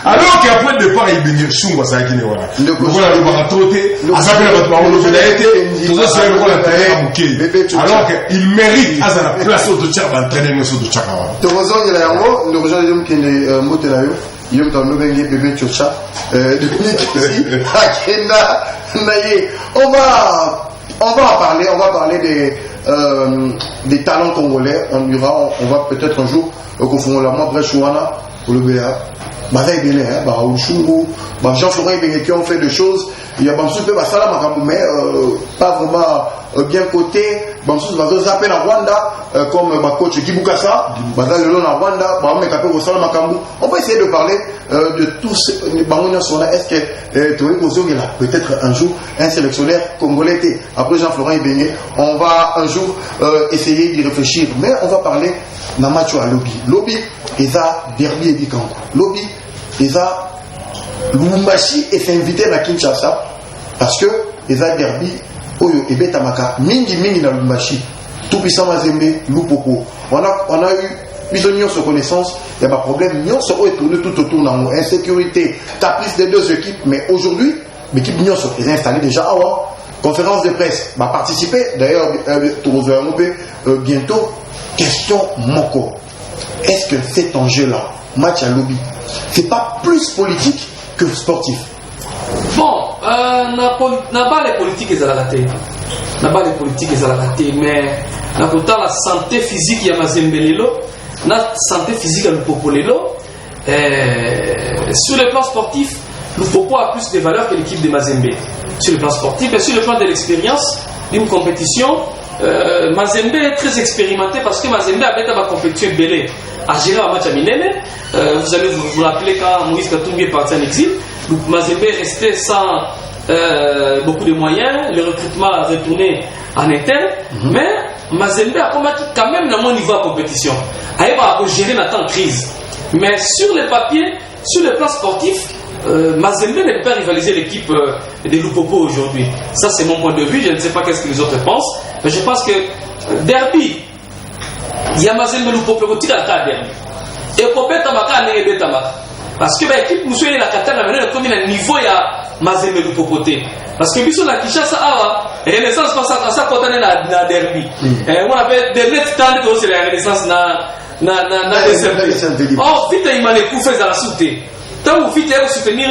alors qu'après le départ, il bénit Chungwa Sagine. Voilà, le baratroté, à sa période, il a été, tout ça, c'est le rôle d'entraîner à Mouké. Alors qu'il mérite à la place de Tchak d'entraîner le de Tchakawa. Tu rejoins le Yango, le rejoint le qui est Motelayo. Il y a un bébé Tchocha. On va parler des talents congolais. On va peut-être un jour confondre la moi Brechouana pour le BA. Bazaï Béné, Raoul Chungu, Jean-Florent Béné qui ont fait des choses. Il y a Bamsou Pe Basala Makambu, mais pas vraiment bien coté. Bamsou va zapper la Rwanda comme ma coach Kibukasa, Bazaï Lelo na Rwanda, Bamou Mekapé Basala Makambu. On va essayer de parler de tous les Bamounia Sona. Est-ce que Tony Kozong est là? Peut-être un jour un sélectionneur congolais. Après Jean-Florent Béné, on va un jour essayer d'y réfléchir. Mais on va parler d'un match à Lobby. Lobby, et ça, derby et Dikango. Lobby, et ça, Lumumbashi est invité à Kinshasa parce que les derby oyo et betamaka mingi na Lumumbashi tout puissant Mazembe Lupoko on a eu bisognon sur connaissance il y a pas problème nyonso est tourné tout autour dans insécurité tapice des deux équipes mais aujourd'hui l'équipe nyonso est installée déjà à conférence de presse va participer d'ailleurs bientôt question Moko est-ce que cet enjeu là match à Lobby c'est pas plus politique que sportif. Bon, n'a pas les politiques et les politiques et mais n'a pas la santé physique ya Mazembelelo, la santé physique à Lupopolelo. Sur le plan sportif, Lupopo a plus de valeur que l'équipe de Mazembe. Sur le plan sportif et sur le plan de l'expérience d'une compétition, Mazembe est très expérimenté parce que Mazembe a fait ma compétition belé à gérer un match à Minene. Vous allez vous rappeler quand Moïse Katumbi est parti en exil. Mazembe est resté sans beaucoup de moyens. Le recrutement a retourné en interne. Mais Mazembe a quand même dans mon niveau de compétition. Il va gérer la crise. Mais sur le papier, sur le plan sportif, Mazembe ne peut pas rivaliser l'équipe de Lupopo aujourd'hui. Ça, c'est mon point de vue. Je ne sais pas qu'est-ce que les autres pensent. Mais je pense que derby, il y a Mazembe Lupopo qui tire à derby. Et pour bêta maka n'est bêta maka. Parce que l'équipe nous sommes la Katanga maintenant comme un niveau il y a Mazembe Lupopo. Parce que biso la Kinshasa awa Renaissance passe à ça quand on est na derby. On avait des net temps que c'est la Renaissance na DSMP. Oh vite il m'a les coups fait à la souté. Tant vous vite soutenir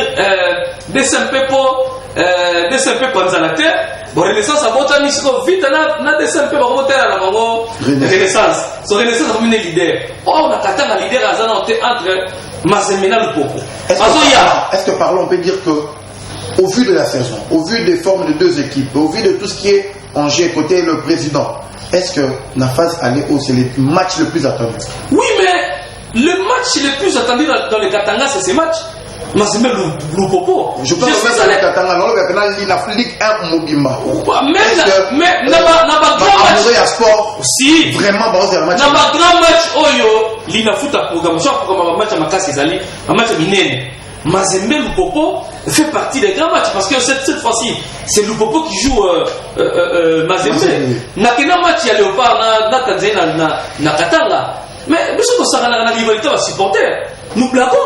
DSMP pour DSMP Panzalater. Bon Renaissance a voté misiko vite na DSMP va remonter à la maman Renaissance. Son Renaissance a mené leader. Oh on a Katanga leader à Zana entre Mazembe na Lupopo. Est-ce que parlons on peut dire que au vu de la saison, au vu des formes de deux équipes, au vu de tout ce qui est en jeu côté le président, est-ce que la phase aller haut, c'est le match le plus attendu? Oui, mais le match le plus attendu dans le Katanga, c'est ce match. Mazembe Lupopo. Je pense que c'est le Katanga, non, la Ligue 1 Mobimba. Mais n'a pas grand match. Sport. Si. Vraiment, bon, c'est un match. N'a pas grand match. Oyo, l'ina foot à programmation pour un match à Makassi Zali, un match à Minene. Mazembe Lupopo fait partie des grands matchs parce que cette fois-ci c'est Lupopo qui joue Mazembe. N'a qu'un match il y a Léopard na Tanzanie na Katanga. Mais nous sommes dans la rivalité à supporter. Nous blaguons.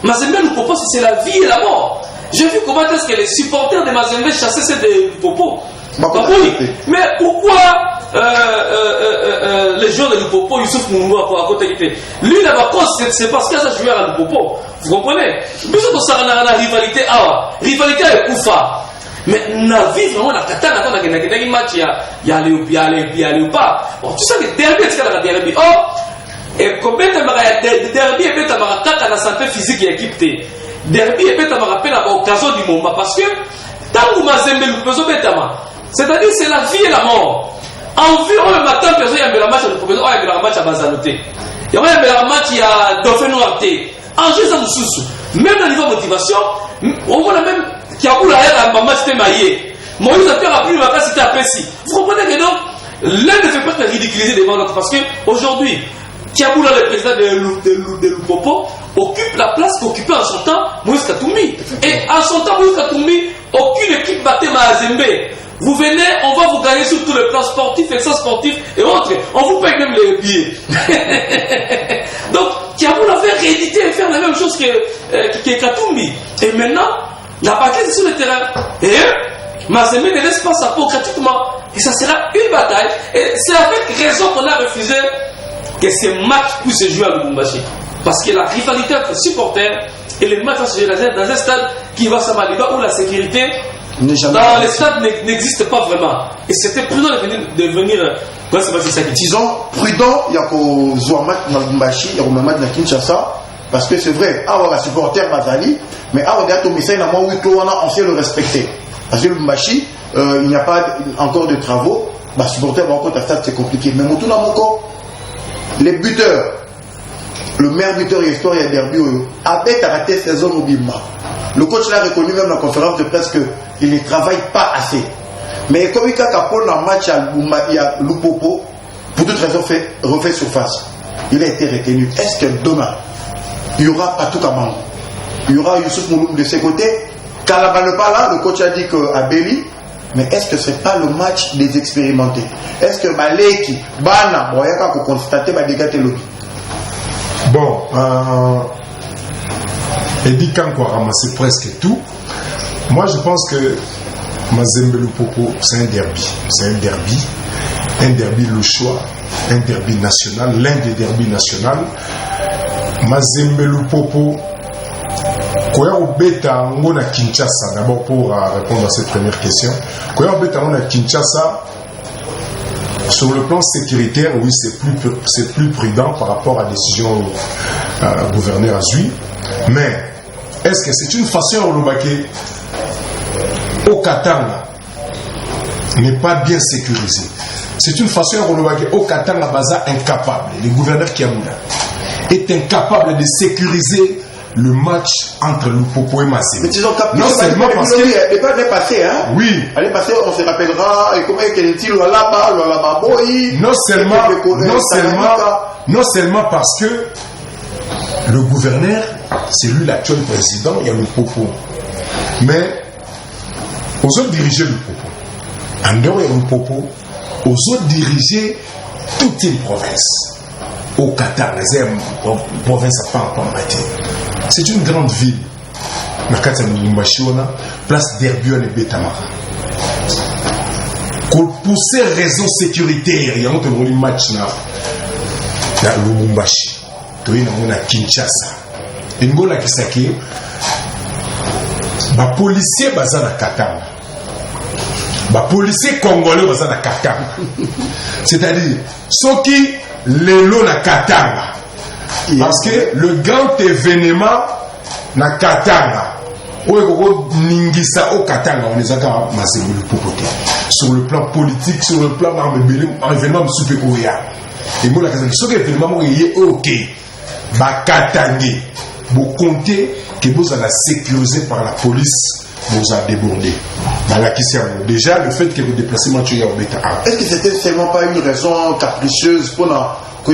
Mazembe Lupopo c'est la vie et la mort. J'ai vu comment est-ce que les supporters de Mazembe chassaient ceux de Lupopo. Mais pourquoi les joueurs de Lupopo, Youssouf Moumou à côté était lui là-bas, c'est parce qu'il y a ce joueur à Lupopo. Vous comprenez? Nous sommes dans la rivalité. Rivalité avec Koufa. Mais na vie vraiment la Katanga quand on a gagné match il y a Léopard. Bon, tu sais que derby c'est la derby. Oh, et combien de derby et bête à kaka la santé physique et équipe T. Derby et bête à rappel à l'occasion du moment parce que tant que Mazembe Lupopo bêtement. C'est-à-dire c'est la vie et la mort. En vue, on le matin, personne y a un match à l'opposition, il y a un match à Bazanoté. Il y a un match à Dauphin Noirté. En jeu, ça nous sous. Même au niveau motivation, on voit même qu'il y a un match témaillé. Moïse a fait rappeler ma place, c'était apprécié. Vous comprenez que donc, l'un ne fait pas te ridiculiser devant l'autre. Parce qu'aujourd'hui, Kiaboula, le président de Lupopo, occupe la place qu'occupait en son temps Moïse Katumbi. Et en son temps, Moïse Katumbi, aucune équipe battait Mazembe. Vous venez, on va vous gagner sur tous les plans sportifs, extra-sportifs et autres. On vous paye même les billets. Donc, Kiaboula fait rééditer et faire la même chose que Katumbi. Et maintenant, la bataille c'est sur le terrain. Et Mazembe ne laisse pas sa peau gratuitement. Et ça sera une bataille. Et c'est avec raison qu'on a refusé que ces matchs puissent se jouer à Lubumbashi. Parce que la rivalité entre supporters et les matchs vont se jouer dans un stade qui va Samaliba où la sécurité dans les stades n'existe pas vraiment. Et c'était prudent de venir. Disons, prudent, il y a qu'au Zouamat dans Lubumbashi, il y a au Mamat dans Kinshasa. Parce que c'est vrai, avoir un supporter Bazali, mais avoir un message, on sait le respecter. Parce que Lubumbashi, il n'y a pas encore de travaux. Supporter va encore à stade, c'est compliqué. Mais Moutouna Moko, les buteurs, le meilleur buteur de l'histoire, il y a Derby, Abet a raté saison au Bimba. Le coach l'a reconnu même dans la conférence de presse qu'il ne travaille pas assez. Mais comme il a pour un match à Lupopo, pour toute raison, refait surface. Il a été retenu. Est-ce que demain, il y aura Patou Kamango, il y aura Youssouf Mouloum de ses côtés? Kalaba n'est pas là, le coach a dit qu'à Béli. Mais est-ce que ce n'est pas le match des expérimentés? Est-ce que Maleki, Bana, Boyaka, pour constater les dégâts de l'objet? Bon, Eddie Kanko a ramassé presque tout. Moi, je pense que Mazembe Lupopo, c'est un derby. C'est un derby. Un derby le choix. Un derby national. L'un des derbys nationaux. Mazembe Lupopo. Koya Obeta Ngona Kinshasa, d'abord pour répondre à cette première question. Koya Obeta Ngona Kinshasa, sur le plan sécuritaire, oui, c'est plus prudent par rapport à la décision gouverneur Azui. Mais est-ce que c'est une façon de remarquer au Katanga n'est pas bien sécurisé? C'est une façon de remarquer au Katanga Baza incapable. Le gouverneur Kiaboula est incapable de sécuriser le match entre Lupopo et Mazembe. Mais disons non seulement parce que elle est passée, hein? Oui. Elle est passée, on se rappellera. Et comment est-il là-bas, non seulement parce que le gouverneur c'est lui l'actuel président, il y a le Popo. Mais aux autres diriger le Popo. En dehors, il y a le Popo. Aux autres diriger toute une province. Au Qatar, une province à Pambati. C'est une grande ville. Place d'Herbion et Betamara. Pour ces raisons sécuritaires, il y a un match dans Lubumbashi. Il y a Kinshasa. Il y a Kisaki. Les policiers sont à Katanga. Les policiers congolais sont à Katanga. C'est-à-dire, ceux qui les lots à Katanga. Parce que le grand événement na Katanga, au Katanga, on est à sur le plan politique, sur le plan événement super-héroïa. Et moi, ce événement est ok. Katanga, vous comptez que vous allez sécurisé par la police, vous a débordé. Déjà, le fait que vous déplacez Mathieu Yaobeta. Est-ce que c'était seulement pas une raison capricieuse pour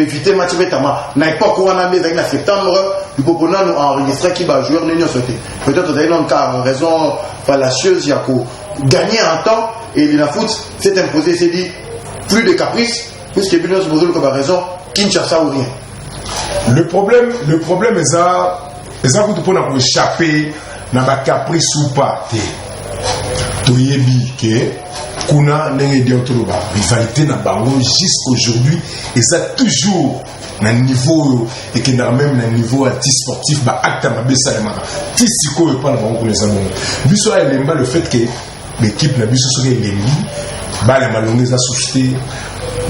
éviter Mathieu Betama? N'a pas quoi en septembre, il faut nous enregistrer qui va jouer l'Union sauté. Peut-être que dans le cas, en raison fallacieuse, il y a gagner en temps et la foot s'est imposé, s'est dit plus de caprices, puisque Bino se pose comme raison, Kinshasa ou rien. Le problème est ça, pour échapper dans la caprice ou pas. Toyebi que kuna nenge diotoloba rivalité na bango jusqu'aujourd'hui et ça toujours na niveau et que même na niveau anti-sportif ba acte mabesa ya maka tisiko et pas na bango les amis biso a elemba le fait que l'équipe na biso soki elembi ba la malongue za société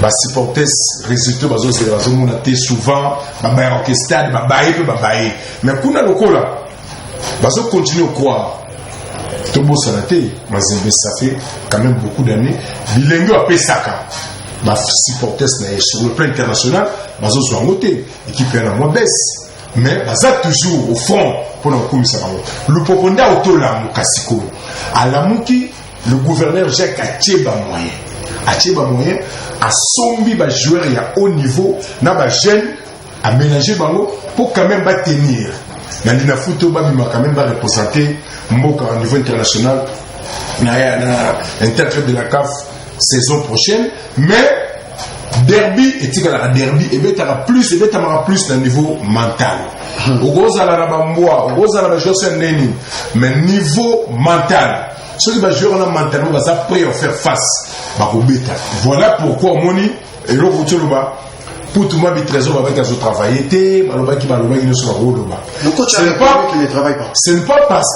ba supporters résultats bazo c'est bazo mona té souvent ba ba orchestre ba baé mais kuna lokola bazo continuer croire. Tobo Sanate, Mazembe, ça fait quand même beaucoup d'années. Bilingue a Pesaka. Ma supporters sur le plan international, Bazo soit noté. Équipe est la moins baisse. Mais Baza toujours au fond pour nous commissaire. Le Poponda Otola Mukasiko. À la Mouki, le gouverneur Jacques Acheba moyen. Acheba moyen a sombi ba joueur à haut niveau, n'a ba jeune à ménager bango pour quand même ba tenir. Nandina Futo Babima quand même va représenter Mboka au niveau international, interprète de la CAF saison prochaine, mais derby et tika derby et betara plus dans le niveau mental. Ogoza la bamboa, ogoza la joueur neni, mais niveau mental. Ceux qui va jouer en mentalement va prêt à faire face. Voilà pourquoi Moni et l'autre pour tout le monde, trésor avec un travail. Le coach qui ne travaille pas. Ce n'est pas parce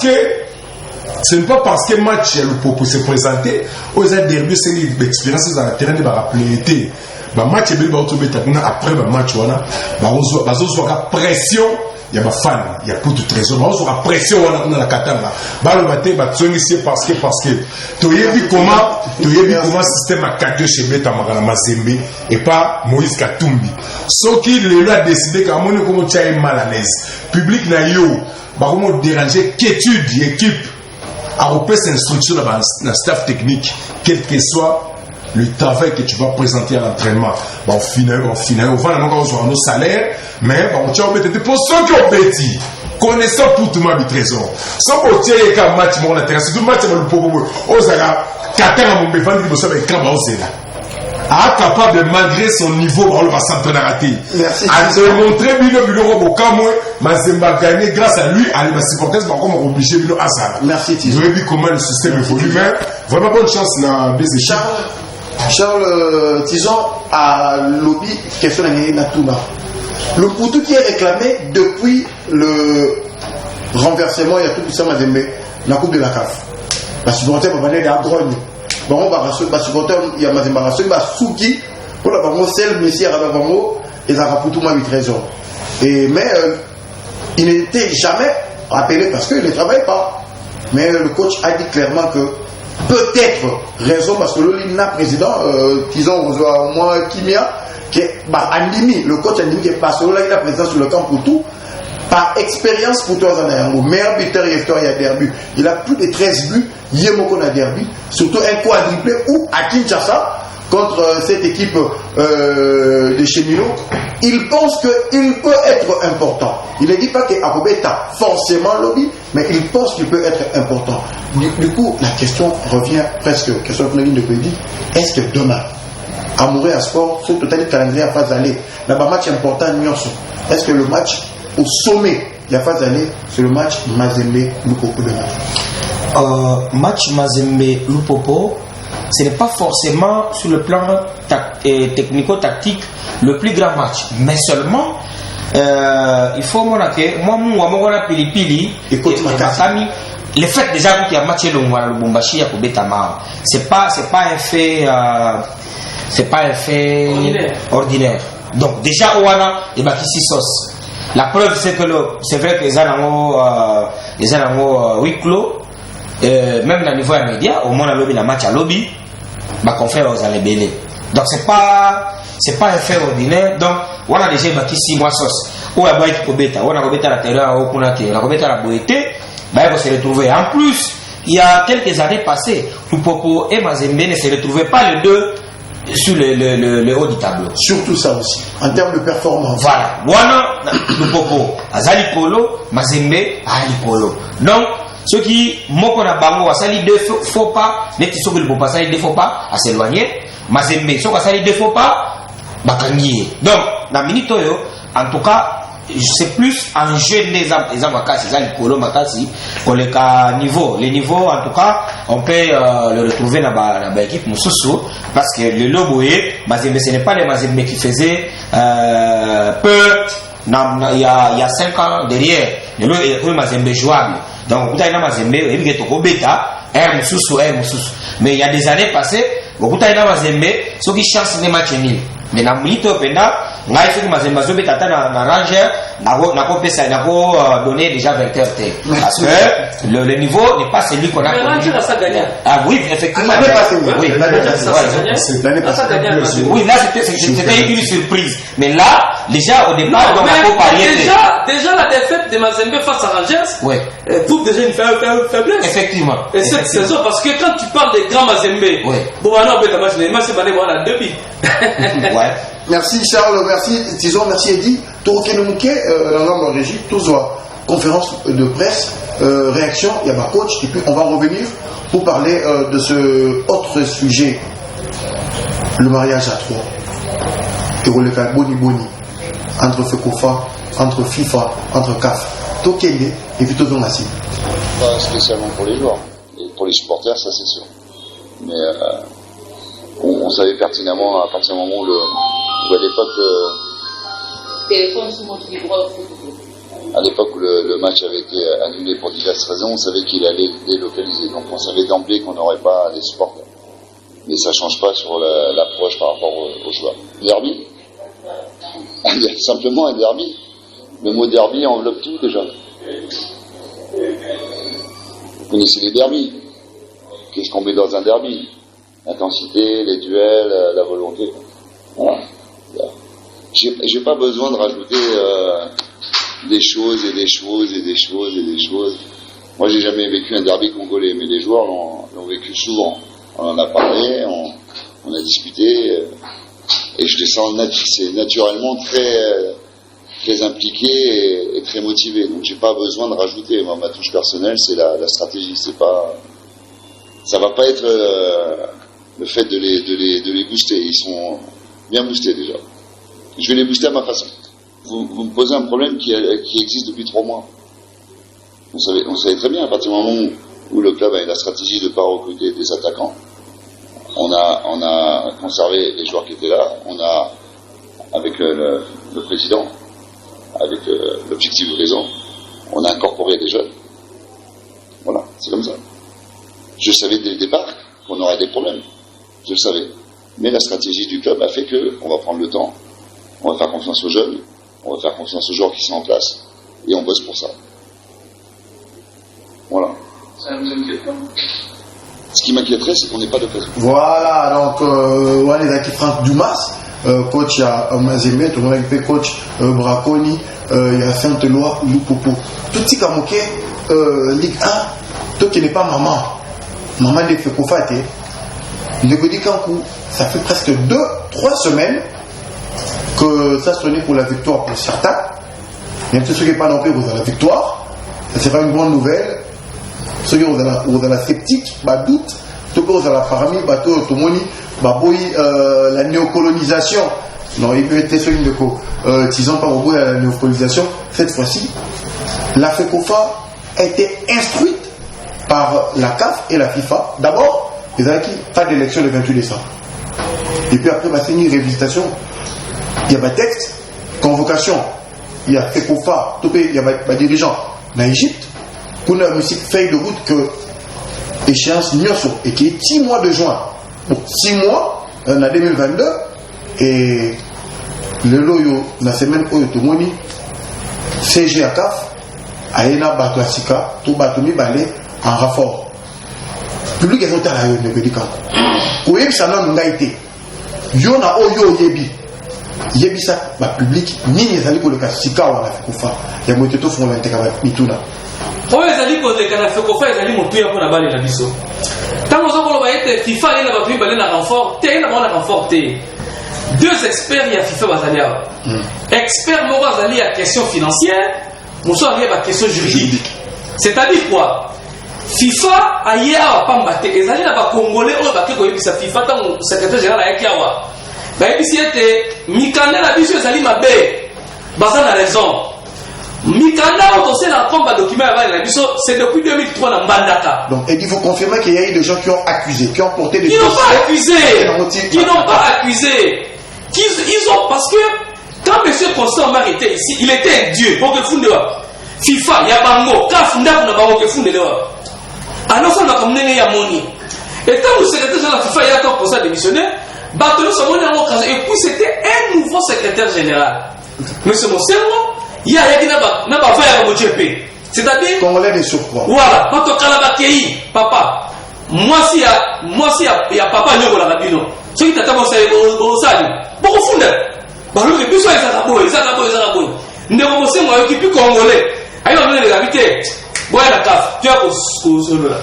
que le match pour se présenter, aux derby, c'est l'expérience dans le terrain de rappeler. Le match est après le match, il y a pression. Il y a des fans, il y a beaucoup de trésors. Il y a pression dans la Katanga. Parce que tu as vu comment le système a cadré chez Beta Mazembe et pas Moïse Katumbi. Ce qui a décidé que comme tu es mal à l'aise. Public n'a eu déranger qu'étude l'équipe à repérer cette instruction dans le staff technique, quel que soit le travail que tu vas présenter à l'entraînement. Au final, on va avoir nos salaires, mais on tient peut-être pour ceux qui ont bêtis. Connaissant pour tout le monde trésor. Sans pour tirer un match, on a intéressé. Tout le match, on peut Osaka, Qatar, on peut vendre des choses avec Kramba Osela. Capable, malgré son niveau, on va s'entraîner. Merci. À se montrer, Bilo, au Kamwe, Mazemba gagné grâce à lui, à les supporters, mais comme obligé, Bilo Azara. Merci, Tizo. Vous avez vu comment le système évolue, mais vraiment bonne chance dans les équipes. Charles Tison a lobby question de Natuna. Le Poutou qui est réclamé depuis le renversement, il y a tout ça Mazembe, la Coupe de la CAF. Parce que supporter va venir à Drogne. Bon, on va supporter, il y a Mazembe Rassou, il va Souki, pour la bango, celle, Messi, Arabango, et ça va pour tout le monde trésor. Mais il n'était jamais rappelé parce qu'il ne travaille pas. Mais le coach a dit clairement que peut-être raison parce que l'Olina président, qu'ils ont au moins Kimia, qui est Andimi, le coach Andimi qui est passé là, il a président sur le camp pour tout. par expérience pour toi, Zanayango, meilleur buteur et il y a derby. Il a plus de 13 buts, Yemoko na derby, surtout un quadruplé ou à Kinshasa contre cette équipe de Chemino. Il pense qu'il peut être important. Il ne dit pas qu'Akobeta forcément lobby, mais il pense qu'il peut être important. Du coup, la question revient presque, question de Pédi, est-ce que demain, Amouré à sport, sur le total calendrier à phase aller, là-bas match important, est-ce que le match au sommet de la phase aller, c'est le match Mazembe-Lupopo demain? Match Mazembe-Lupopo, ce n'est pas forcément sur le plan technico-tactique le plus grand match, mais seulement il faut que moi Pilipili et Makami, le fait déjà qu'il y a match Lubumbashi à Kobetama, c'est pas un fait ordinaire. Donc déjà Owana et Bakissi sauce. La preuve c'est que c'est vrai que les années huis clos, même au niveau média, au moins le match à lobby, ma confère aux Alébélés. Donc c'est pas un fait ordinaire. Donc on a déjà Bakissi mois sauce. Ou à Baïk Kobeta, on a Kobeta la terre au Kunate, on a Kobeta la Boété, bah on s'est retrouvé. En plus, il y a quelques années passées, Lupopo et Mazembe ne se retrouvaient pas les deux sur le haut du tableau. Surtout ça aussi, en termes de performance. Voilà. Wana, Lupopo, Azali Polo, Mazembe, Ali Polo. Donc, ceux qui, Moko na Bango, Azali deux faux pas, net qui sont que le Popo, Azali deux faux pas, à s'éloigner. Mazembe, ceux qui Azali deux faux pas, Bakangier. Donc, dans Minito, en tout cas, c'est plus en jeu des Makassi, Azali Polo, Makassi, pour les niveaux. Les niveaux, en tout cas, on peut le retrouver dans l'équipe Moussoussou, parce que le Loboé, Mazembe, ce n'est pas les Mazembe qui faisaient peu, il y a 5 ans derrière. Le Mazembe jouable. Donc, il y a Mazembe, il y a Beta, Moussoussou. Mais il y a des années passées, il y a Mazembe, ceux qui chancent les matchs nuls. Mais dans le Milito, il y a Mazembe, na ranger, n'a donné déjà 20 heures. Parce que le niveau n'est pas celui qu'on a. Mais Ranger a ça gagné. Ah oui, effectivement. L'année passée, oui. L'année passée. Oui, là c'était une surprise. Mais là, déjà au départ, on a pas parié. Déjà la défaite de Mazembe face à Rangers, trouve déjà une faiblesse. Effectivement. Et cette saison, parce que quand tu parles des grands Mazembe, bon, alors, c'est pas des voilà depuis. Ouais. Merci Charles, merci Tison, merci Eddy. Touroukenomouké, la norme régie, tous conférence de presse, réaction, il y a ma coach, et puis on va revenir pour parler de ce autre sujet, le mariage à trois. Et le cas Boni, entre FECOFA, entre FIFA, entre CAF, Tokende et puis Tozongassi. Pas spécialement pour les joueurs, et pour les supporters, ça c'est sûr. Mais on savait pertinemment, à partir du moment où à l'époque où le match avait été annulé pour diverses raisons, on savait qu'il allait délocaliser. Donc on savait d'emblée qu'on n'aurait pas les supporters. Mais ça ne change pas sur l'approche par rapport aux joueurs. Derby, il y a simplement un derby. Le mot derby enveloppe tout déjà. Vous connaissez les derbys. Qu'est-ce qu'on met dans un derby? L'intensité, les duels, la volonté. Voilà. J'ai pas besoin de rajouter des choses et des choses et des choses et des choses. Moi, j'ai jamais vécu un derby congolais, mais les joueurs l'ont vécu souvent. On en a parlé, on a discuté, et je les sens naturellement très impliqué et très motivé. Donc, j'ai pas besoin de rajouter. Moi, ma touche personnelle, c'est la stratégie. C'est pas, ça va pas être le fait de les booster. Ils sont bien boostés déjà. Je vais les booster à ma façon. Vous me posez un problème qui existe depuis 3 mois. On savait très bien, à partir du moment où le club a la stratégie de ne pas recruter des attaquants, on a conservé les joueurs qui étaient là, on a, avec le président, avec l'objectif présent, on a incorporé des jeunes. Voilà, c'est comme ça. Je savais dès le départ qu'on aurait des problèmes. Je le savais. Mais la stratégie du club a fait qu'on va prendre le temps, on va faire confiance aux jeunes, on va faire confiance aux joueurs qui sont en place, et on bosse pour ça. Voilà. Ça vous inquiète pas? Ce qui m'inquiéterait, c'est qu'on n'ait pas d'occasion. Voilà, donc on est avec Franck Dumas. coach ya Mazembe, tout le monde a coach Braconi, il y a Saint-Éloi, Lupopo. Tout ce qui est Ligue 1, toi qui n'es pas maman de Fekofate, le Godi Kankou, ça fait presque 2-3 semaines que ça se tenait pour la victoire pour certains. Même ceux qui n'ont pas non plus pour la victoire, ça c'est pas une bonne nouvelle. Ceux qui ont la sceptique, doute, tout le monde a la parmi, tout le monde la néocolonisation. Non, il peut être ceux qui disons pas au bout de la néocolonisation. Cette fois-ci, la FECOFA a été instruite par la CAF et la FIFA. D'abord, ils avaient pas d'élection le 28 décembre. Et puis après, c'est une révisitation. Il y a un texte, convocation. Il y a FECOFA, il y a des dirigeants en Égypte. Pour une musique feuille de route que échéance Nyoso et qui est 6 mois de juin. Bon, 6 mois en 2022 et le loyo la semaine où tout le monde CG à CAF Aena Batouasika tout Batoumi Balé en rapport. Public est à la yone de Bédikan. Ouye ça n'a pas été. Yona Oyo Yebi. Yebi ça public ni les alliés pour le cas Sika ou la FECOFA. Il y a moitié tout font l'intégration mituna. Oyo ezali ko de kana FECOFA ezali motuya pour na bale na biso. Tant que vous voyez FIFA et la batterie balé na renfort, t'es na renfort t'es. 2 experts il y a FIFA bazalia. Expert moko azali à question financière, moso ali à question juridique. C'est-à-dire quoi? FIFA aye awa pamba te ezali na ba congolais oyo ba ke ko yebisa FIFA tant secrétaire général ayaki awa. Ba yebisi ete mikanda na biso ezali mabe. Baza na raison. Mikanda autosé la combat document avant la biso, c'est depuis 2003 dans Mbandaka. Donc, et il faut confirmer qu'il y a eu des gens qui ont accusé, qui ont porté des Ils n'ont pas accusé. Ils n'ont pas accusé. Ils ont, parce que quand M. Constant Omar était ici, il était un dieu. Pour que Fundewa, FIFA, Yabango, Kafunda, Nabango, que Fundewa. Alors ça, on a comme Yamoni. Et quand le secrétaire général de FIFA, il a tant pour ça démissionner, Bartolo Samoni a occasion. Et puis c'était un nouveau secrétaire général. M. Mosengo, il y a c'est-à-dire Congolais de surcroît. Voilà, quand on kalabakei, papa. Moi si il y a papa nyoko la rabino. Ce qui t'attend c'est au sali. Beaucoup funda. Bah le plus soit ils ont ne ko se moi qui plus congolais. Ayo on les habiter. Boya la CAF, tu as ko solo là.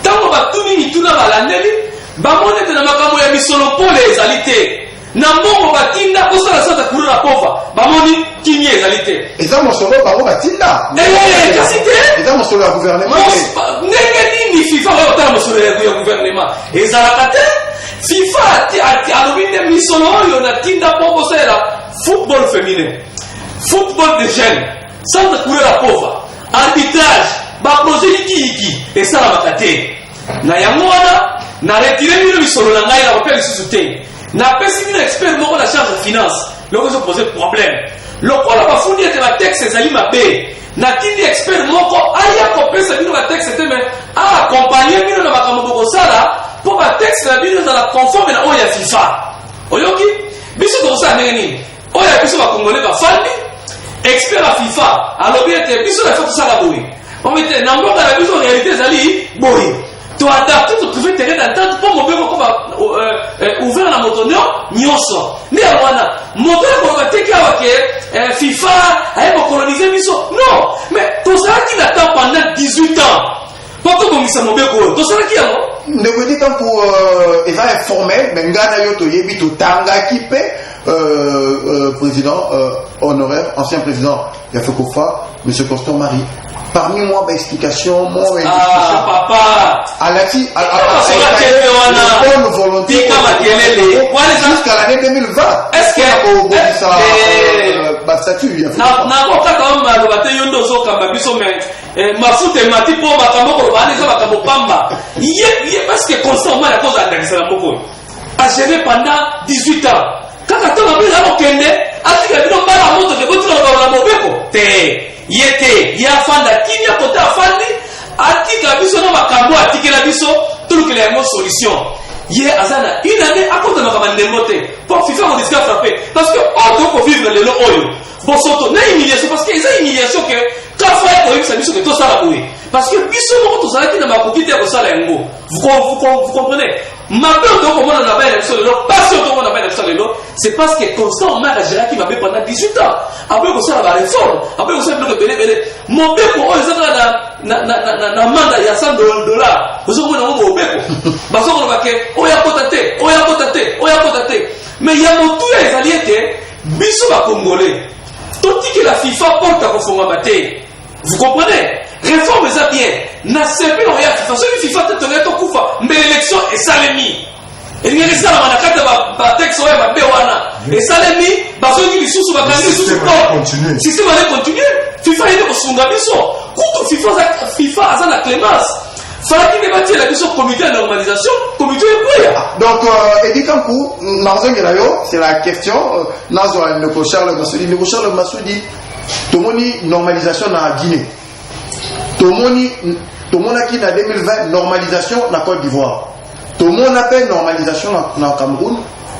Tango ba tuni ni tuna balandeli, ba monete na makambo ya misolo pole ezalité. Na mbongo batinda kosala sata kurura pova bamoni kimie ezalité eza mosolo bango batinda kasi te eza mosolo ya gouvernement ndenge nini FIFA oyo otala mosolo ya gouvernement ezalaka te FIFA alobi nde misolo oyo natinda mpo kosalela football féminin football de jeunes sata kurura pova arbitrage baprojet yikiyiki esalamaka te na yango wana na retire bino misolo na ngai na bapea lisusu te n'a pas signé expert moko la charge de finance le ko se poser problème le ko la bafundi ete ba texte ezali mabe na tindi expert moko aya ko pesa bino ba texte te mais a accompagner bino na makambo boko sala pour ba texte na bino za la conforme na oya FIFA oyoki biso ko sa nini oya biso ba congolais ba fandi expert à FIFA alobi ete biso la faut sala boy on mette na mboka la biso réalité ezali boy tu adaptes, tu trouves terrain d'entente pour mon comme ouvert la moto nyonso. Mais voilà, moto pour battre que FIFA a colonisé miso. Non, mais tout ça qui l'attend pendant 18 ans. Pourquoi comme ça mon béco? Tout ça qui a non? Ne vous dites pas pour ils ont informel, mais ngana yo to yebi to tanga kipe président honoraire, ancien président de la FECOFA, monsieur Constant Marie. Parmi moi, explication, moi, papa. Alexis, bonne volonté. Jusqu'à l'année 2020. Est-ce que ça statut? Na oka kama lobate yondo zo kamba biso mais mafute mati po makambo ko bani za makambo pamba. Yé parce que constamment la cause d'Alexis Lamboko a géré pendant 18 ans. Kaka to na bila okende, atika bino bala moto ke botu na mobeko. Te. Yete ya fanda kinya kota fandi atika biso na makambo atikela biso tulukela yango solution ye azana une année akota makambo ndembote pour FIFA on disque frapper parce que on doit vivre le oyo bon soto na humiliation parce que ils ont humiliation que kafa koyebisa biso ke tosala boye parce que biso moko tozalaki na makoki te ya kosala yango. Vous comprenez? Mabe otokomona na baye na biso lelo, pasi otokomona na baye na biso lelo, c'est parce que Constant Omar agiraki mabe pendant 18 ans. Après kosala ba réforme, après kosala biloko belebele. Mobeko oyo ezaka na manda ya $100. Ozokomona ngo mobeko. Bazokoloba ke oya kota te. Mais il y a motuya ezali ete biso ba Congolais. Toti que la FIFA porte à konfonga bate. Vous comprenez? Réforme ça bien. Na sepe no ya FIFA. Celui FIFA te tenait au kufa. Mais l'élection est salemi. Et il y a ça la manakata ba texte oya ba bewana. Et salemi bazoki lisusu ba kangi lisusu pour. Système va continuer. FIFA est ko sunga biso. Kuto FIFA azana clémence. Fallait qu'il débattait la question comité de normalisation, comité de quoi. Donc, Edi Kankou, c'est la question. Nazo Charles Massoudi, Tomoni normalisation na Guinée. Tomoni qui na 2020 normalisation na Côte d'Ivoire. Tomoni appelle normalisation na Cameroun.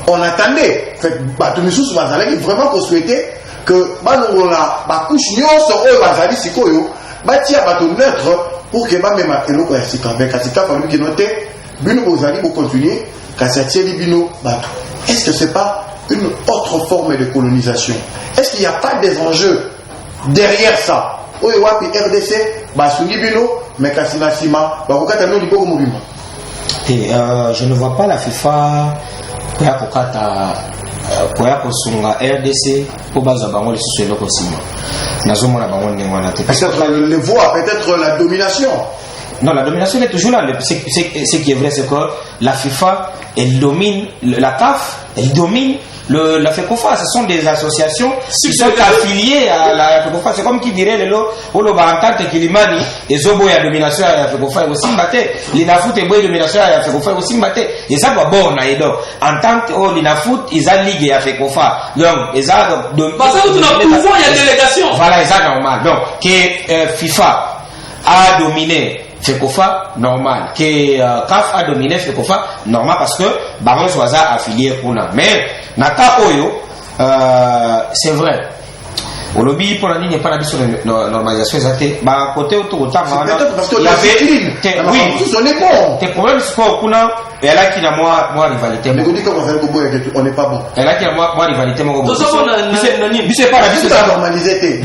On attendait. Fait Batumisous Bazalaki vraiment qu'on souhaitait que Banongola Bakouche Nyonso Oyo Bazali Sikoyo Batia Bato neutre. Pour que même eloko ya sika avec asika fallu que noter bino ozali pour continuer kasatieli bino bato. Est-ce que c'est pas une autre forme de colonisation? Est-ce qu'il n'y a pas des enjeux derrière ça? Oyo wapi RDC basungi bino mais kasina sima bakokata no liboko mobimba. Je ne vois pas la FIFA pour kokata pour kosunga RDC pour baza bango le sous eloko sima. Peut-être le voix, peut-être la domination. Non, la domination est toujours là. Ce qui est vrai, c'est que la FIFA, elle domine, la CAF, elle domine la FECOFA. Ce sont des associations qui sont affiliées à la FECOFA. C'est comme qui dirait le Barantante Kilimani, et Zobo et la domination à la FECOFA et aussi Mbate. L'Inafoot et Boy domination à la FECOFA et aussi Mbate. Et ça va bon, en tant que l'Inafoot, ils ont ligue à FECOFA. Donc, ils ont parce que tout le pouvoir, il y a délégation. Voilà, c'est normal. Donc, que FIFA a dominé FECOFA, normal. Que CAF a dominé FECOFA, normal parce que Baron Soaza affilié pour nous. Mais, Naka Oyo, c'est vrai. Au lobby pour la ligne, pas la sur la normalisation exacte. Bah, côté autour, autant, il y avait. Oui, on est bon. Tes problèmes, c'est quoi, Kuna, et là, qui n'a moi, rivalité. Mais on dit qu'on va faire on n'est pas bon. Et là, qui a moi, rivalité, moi, bon. C'est pas la vie, c'est normalisé.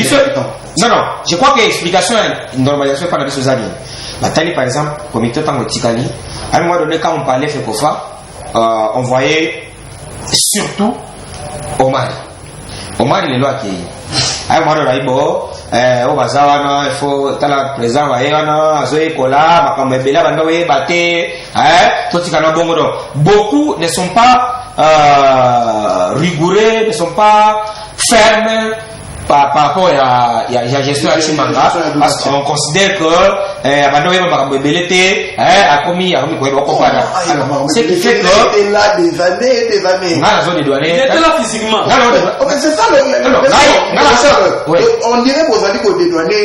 Non, je crois que l'explication, normalisation, pas la vie, c'est Batali, par exemple, comité Tango Tikali, à un moment donné, quand on parlait FECOFA, on voyait surtout Omar. Omar, il est là qui est. À un moment donné, au Bazawana, il faut être présent, Zoé Kola, Makambela, Bandoé, Baté, tout ce qu'on a bon. Beaucoup ne sont pas rigoureux, ne sont pas fermes par rapport à la gestion de Chimanga, parce qu'on considère que Bandoé Makambelete a commis ce qui fait que il était là des années. Il était là physiquement. C'est ça on dirait que vous allez vous dédouaner.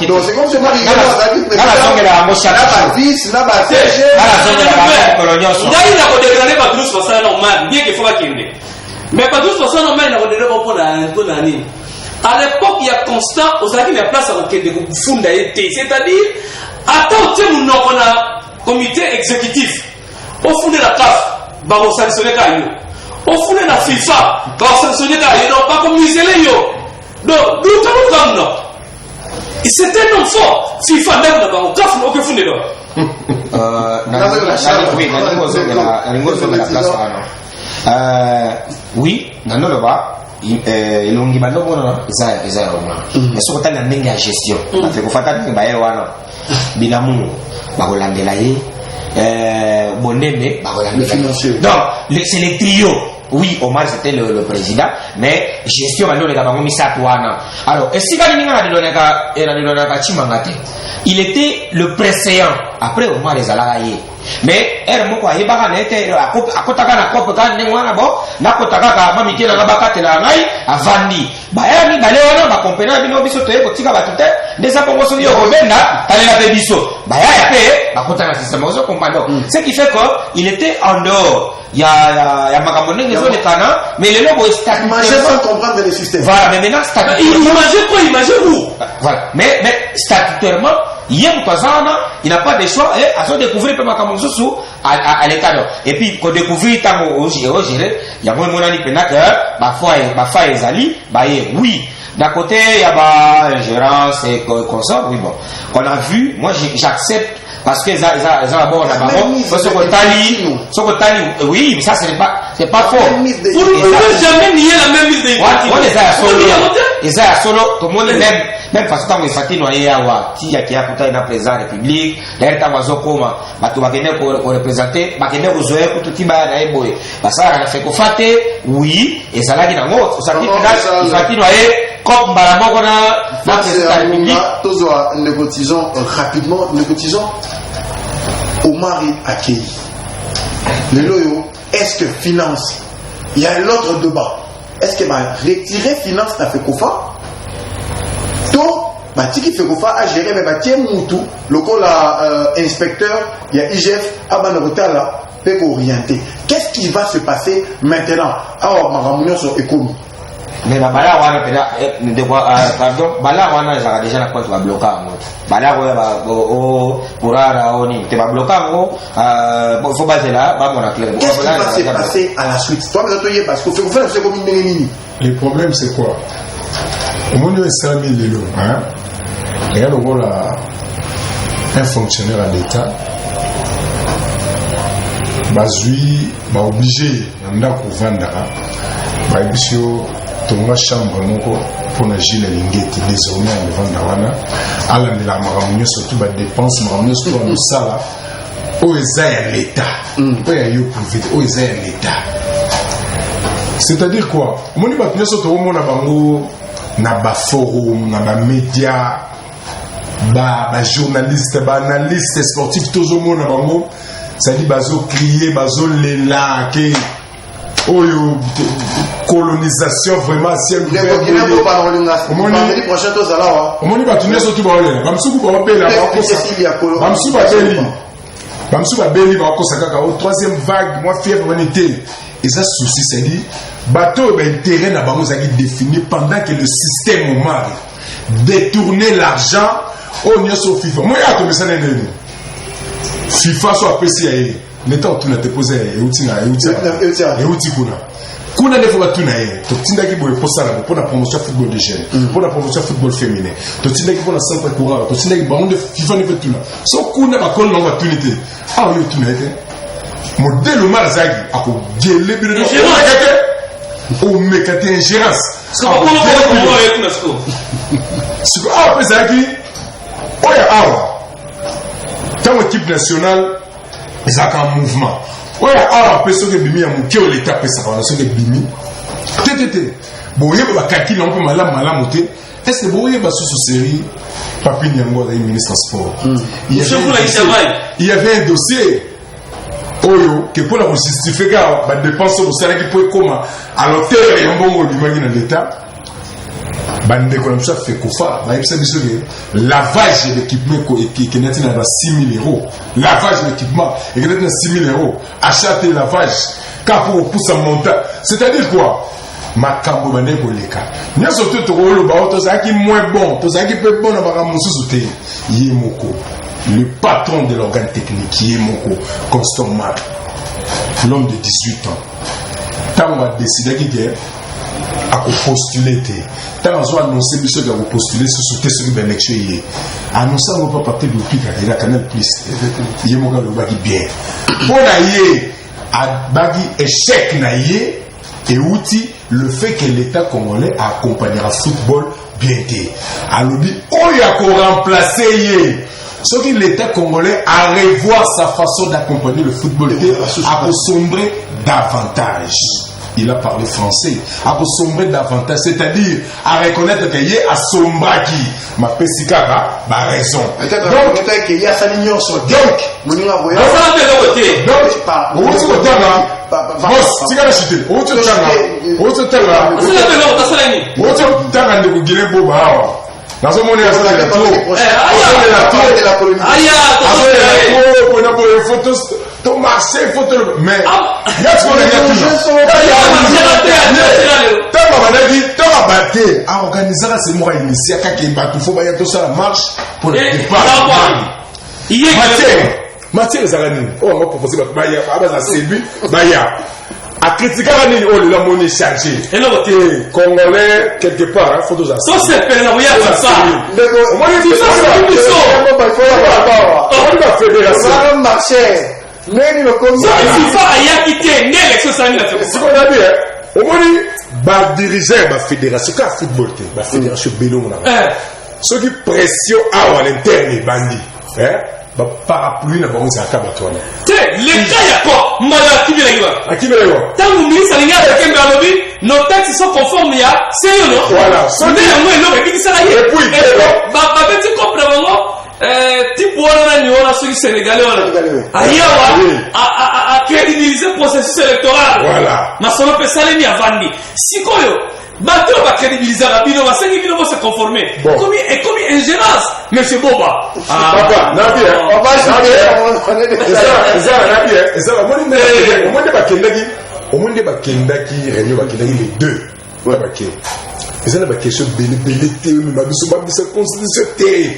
Donc c'est comme ce mari mais pas tous personnes ont même à l'époque il y a Constant aux amis la place à laquelle funda été, c'est-à-dire attends on a comité exécutif au fond de la CAF bah on sanctionne kayo au fond de la FIFA bah on sanctionne kayo non pas comme les yo donc nous comme non c'était un homme fort FIFA même dans la CAF au fond de oui, nanoloba elongi bandoko na eza roma mais ko tala ndenge ya gestion parce que fata ndenge baye wana bilamu bakolandela ye boneme bakolandela donc c'est les trios. Oui, Omar c'était le président, mais gestion bando le kabango misatu wana. Alors, et si kalinga na Chimangate, il était le préséant après Omar les alaraye. mais elle moko ayebaka na ete akotaka na kope ka ndenge wana bo nakotaka ka mamikela na bakatela ngai avandi baya mibale wana bakompena bino biso toye kotika bato te ndeza bongo soki yo kobenda talela pe biso baya pe bakotaka na système ozo comprendre ce qui fait que il était en dehors ya makambo ndenge ezolekana mais lelo boye statutairement sans comprendre le système. Voilà, mais maintenant imaginez-vous voilà, mais statutairement hier Tazana, il n'a pas de choix et à se découvrir peu makambo sous à l'état et puis qu'on découvrir tant au gérer il y a moins monani pena que ba fa ezali ba oui d'un côté il y a ba ingérence et consort oui bon on a vu moi j'accepte parce que ça d'abord là bas ce que tali oui mais ça c'est pas faux vous ne pouvez jamais nier la même mise de on les a solo tout le monde même parce que quand il fatine on est à wa ti ya kia kuta ina président république d'ailleurs tant wazo koma batu bakende ko représenter bakende ko zoe ko tuti ba na eboye basala na fait ko fate oui et ça là qui na ngo ça dit que il fatine comme balamoko na président république tous nous cotisons rapidement nous cotisons Omari Akei le loyo est-ce que finance il y a l'autre débat est-ce que va retirer finance na fait kofa to batiki fait kofa a gérer mais batie mutu lokola inspecteur il y a IGF abana kotala peut orienter qu'est-ce qui va se passer maintenant alors maramunyo sur économie mais la bala wana pena de quoi pardon bala wana za déjà na kwa tu bloquer ngo bala ko ba o kurara oni te ba bloquer ngo faut baser là ba mon clair qu'est-ce qui va se passer à la suite toi mais toi parce que faut faire c'est comme une le problème c'est quoi au monde de 5 000 lelo hein regarde le rôle un fonctionnaire à l'état bazui ba obligé nda ko vendre ba bisio tonga chambre moko pona gile lingeti désormais en vendre wana ala de la maramunyo surtout ba dépenses maramunyo surtout dans sala o eza ya l'état o ya yo privé o eza ya l'état c'est-à-dire quoi moni ba tunyo surtout mona bango na ba forum na ba média ba journaliste ba analyste sportif toujours mona bango ça dit bazo crier bazo lela ke oyo colonisation vraiment ciel ouvert vendredi prochain to zala wa omoni ba tunyo surtout ba olela bamsuku ba opela ba kosa bamsuku ba beli ba kosa kaka au troisième vague moi fièvre vanité et ça souci c'est dit bateau ben intérêt na bango zaki défini pendant que le système au mari détourner l'argent au nyoso FIFA moi ya to mesana ndeni FIFA so apesi ya l'État tout n'a déposé et outil kuna ne faut pas tout naer to tinda ki boye posala pour la promotion football de jeunes pour la promotion football féminin to tinda ki pour la centre courant to tinda ki ba on de FIFA ne fait tout là so kuna ba kon no opportunité ah yo tout naer modèle marzagi ako gele bi no o mekate ingérence ce qu'on peut ce que ah pesaki oya awa tant équipe nationale ils ont un mouvement ouais ah personne que bimi a monté l'état pesa par ce que bimi tétété bon il y a kaki là on peut malam monter est-ce que bon il y a sous série papi Nyango le ministre sport il y avait un dossier oyo que pour la justifier ba dépenses au salaire qui peut comment à l'hôtel et un bon l'imagine dans l'état bande comme ça fait kofa ba yebisa biso que lavage d'équipement qui n'est pas 6 000 €, lavage d'équipement et qui n'est pas 6 000 €, achat et lavage quand pour pousser montant, c'est-à-dire quoi makambo bande ko leka nya surtout to lo ba to za ki moins bon to za ki peut bon na ba mususu te yemoko le patron de l'organe technique yemoko Constant Mar l'homme de 18 ans tant on va décider qu'il a postulé tant on a annoncé monsieur qui a postulé sur ce que l'élection est annoncé on va pas partir du pic à la Canal Plus il y a mon gars le bagi bien pour naïe à bagi échec naïe et outil le fait que l'État congolais a accompagné le football bien été alors dit on y a qu'on remplacer ce que l'État congolais a revoir sa façon d'accompagner le football à sombrer davantage il a parlé français. À sombrer davantage, c'est-à-dire à reconnaître qu'il y a Sombraki, ma Pessikara, ma raison. Donc, il y a sa ligne sur donc, vous êtes Mathieu Zalani, on va proposer à critiquer la monnaie chargée. Et Congolais, quelque part, il faut tous ça. C'est fédération ceux qui pression à l'interne bandit parapluie na bango za kabatwana les cas ya quoi mala kibela tant ministre alinga avec Mbalobi nos textes sont conformes ya sérieux non voilà mais moi non mais qui ça y et puis ba petit comprendre type wala ni wala ceux sénégalais wala a crédibiliser le processus électoral voilà na solo pesale ni avandi sikoyo bato ba crédibiliser rabino ba sengi bino se conformer comme ingérence monsieur Boba papa na bien on va on bakendaki réunion bakendaki les deux voilà bakendaki c'est la question belé mabisa constitution té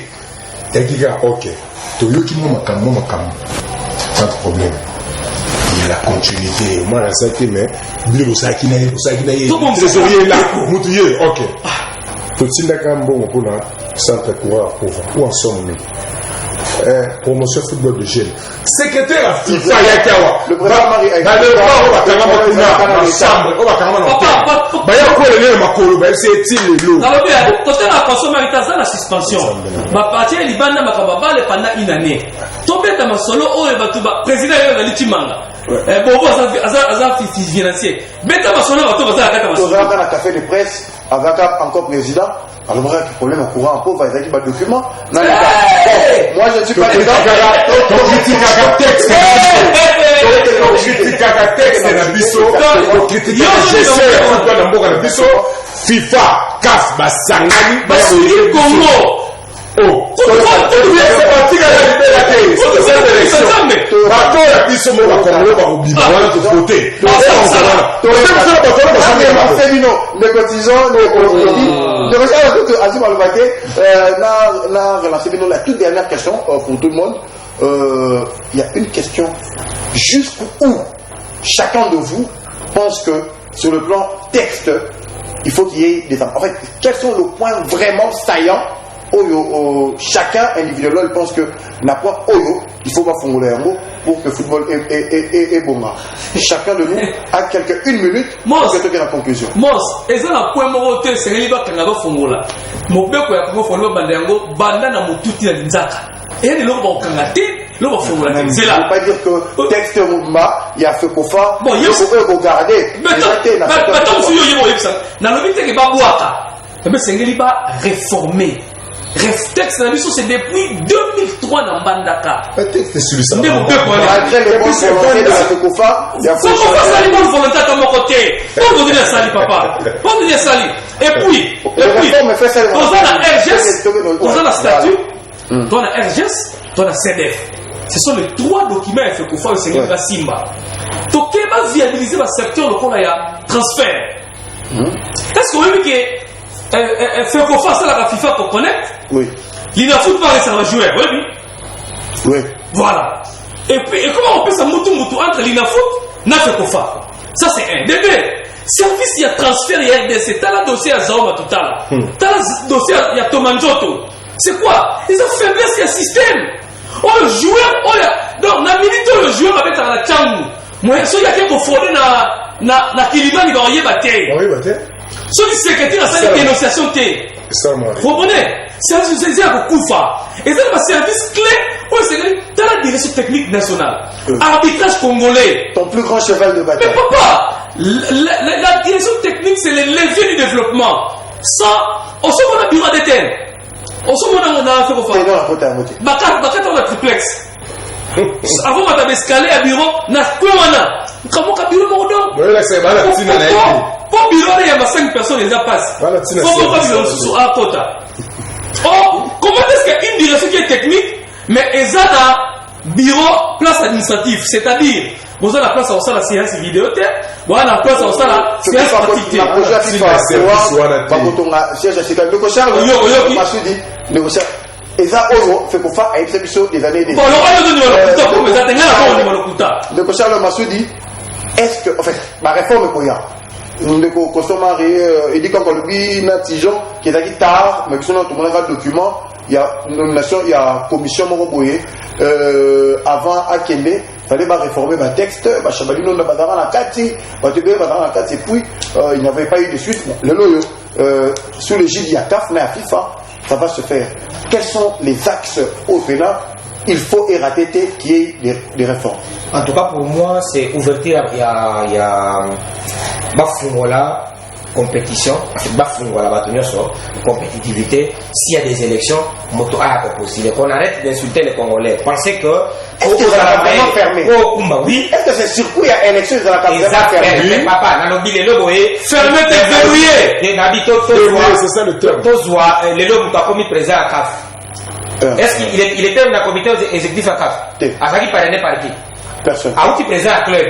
yakika OK toyoki mo makambo pas de problème la continuité moi la santé mais bilo saki na trésorier là mutuye OK tout ça kambo pour na centre courant pour où en sommes-nous promotion football de jeunes secrétaire à FIFA Yakawa le président Marie la suspension ma partie libanda makababa le pendant une année tobeta masolo oyo batuba président yo litimanga bobo aza financier beta masolo batuba za kata masolo dans la café de presse avec encore président alors voilà le problème au courant en pauvre avec des documents moi je ne suis pas dedans FIFA CAF basangani Congo la toute dernière question pour tout le monde. Il y a une question jusqu'où chacun de vous pense que sur le plan texte il faut qu'il y ait des... En fait, quels sont les points vraiment saillants chacun individuellement il pense que n'a pas Oyo, il faut pas fongoler un mot pour que le football est bon. Chacun de nous a une minute pour que tu aies la conclusion. Mos, et ça la point moté c'est liba kangaba fongola. Mobeko ya kongo fongola bandango banda na mututi na nzaka. Et les lobo kangate, lobo fongola. C'est là. Pas dire que texte mouvement, il y a fait pour faire. Bon, il faut garder. Mais attends, si yo yebo ça. Na lobité ke ba boaka. Mais c'est liba réformer. Texte na biso c'est depuis 2003 dans Bandaka. Le texte est sur ça. Après les bonnes volontés de la Fekofa, il y a faut pas ça les bonnes volontés à mon côté. Pas de dire ça papa. Pas de dire ça. Et puis on a la statut, on a RGS, on a CDF. Ce sont les trois documents à Fekofa au Seigneur de Simba. Donc qui va viabiliser le secteur le qu'on a transfert. Est-ce qu'on veut que fait qu'on fasse la FIFA pour connaître. Oui. Il n'a foot pas ça va jouer. Oui. Voilà. Et puis comment on peut ça mutu entre l'inafoot na fait qu'on fasse. Ça c'est un. De deux. Service il y a transfert il y a RDC. T'as la dossier à Zaoma tout à l'heure. T'as la dossier il y a Tomanjoto. C'est quoi? Ils ont faiblesse il y a système. Oh le joueur donc na minute le joueur avec la changu. Moi so il y a quelque fondé na Kilimani ba oyeba te. Oui, bah ceux qui secrétaire à cette dénonciation T. Vous comprenez? c'est à Koufa. Et c'est un service clé pour la direction technique nationale. Arbitrage congolais. Ton plus grand cheval de bataille. Mais papa, la direction technique, c'est le levier du développement. Ça, on se voit dans le bureau d'éteindre. On se voit dans la faire. C'est dans la côte à moitié. Bakata dans la triplex. Avant de m'escaler à bureau, na quoi wana? Comment qu'à bureau mon don? Oui, là c'est mal à tina na yiki. Pour bureau il y a 5 personnes déjà passent. Voilà tina. Faut pas bureau sous à côté. Oh, comment est-ce qu'une direction qui est technique, mais ezana bureau place administrative, c'est-à-dire vous avez la place à la séance vidéo, vous avez la place à la séance pratique. La projet FIFA, c'est Bakotonga, siège à Chicago. Le Charles, Massoudi, le Charles. Et ça, fait qu'on fasse un épisode des années. Bon, le Charles Massoudi, est-ce que, en fait, ma réforme est quoi? Le consommateur, il dit qu'on lui, Natijon, qui est allé tard, mais qui sont dans tout le monde document, il y a une nomination, il y a commission Moroboye, avant Akende, il fallait réformer le texte, Chabali non n'a la carte, et puis il n'y avait pas eu de suite. Le loyo, sous l'égide de CAF, mais à FIFA, ça va se faire. Quels sont les axes au FENA? Il faut éradiquer qu'il y ait des réformes. En tout cas, pour moi, c'est ouverture. Il y a Bafungola, compétition, Bafungola, compétitivité. S'il y a des élections, moto a possible. Qu'on arrête d'insulter les Congolais. Pensez que. Est-ce que ça va vraiment fermer? Oui. Est-ce que c'est circuit à élection de la capitale fermée? Papa, Nanobi, les lobos, fermé, t'es verrouillé. Les habitants, c'est ça le terme. les lobos, t'as commis présent à CAF. Est-ce qu'il était dans le comité exécutif à CAF? À qui parrainé par qui? Personne. À qui présent à club?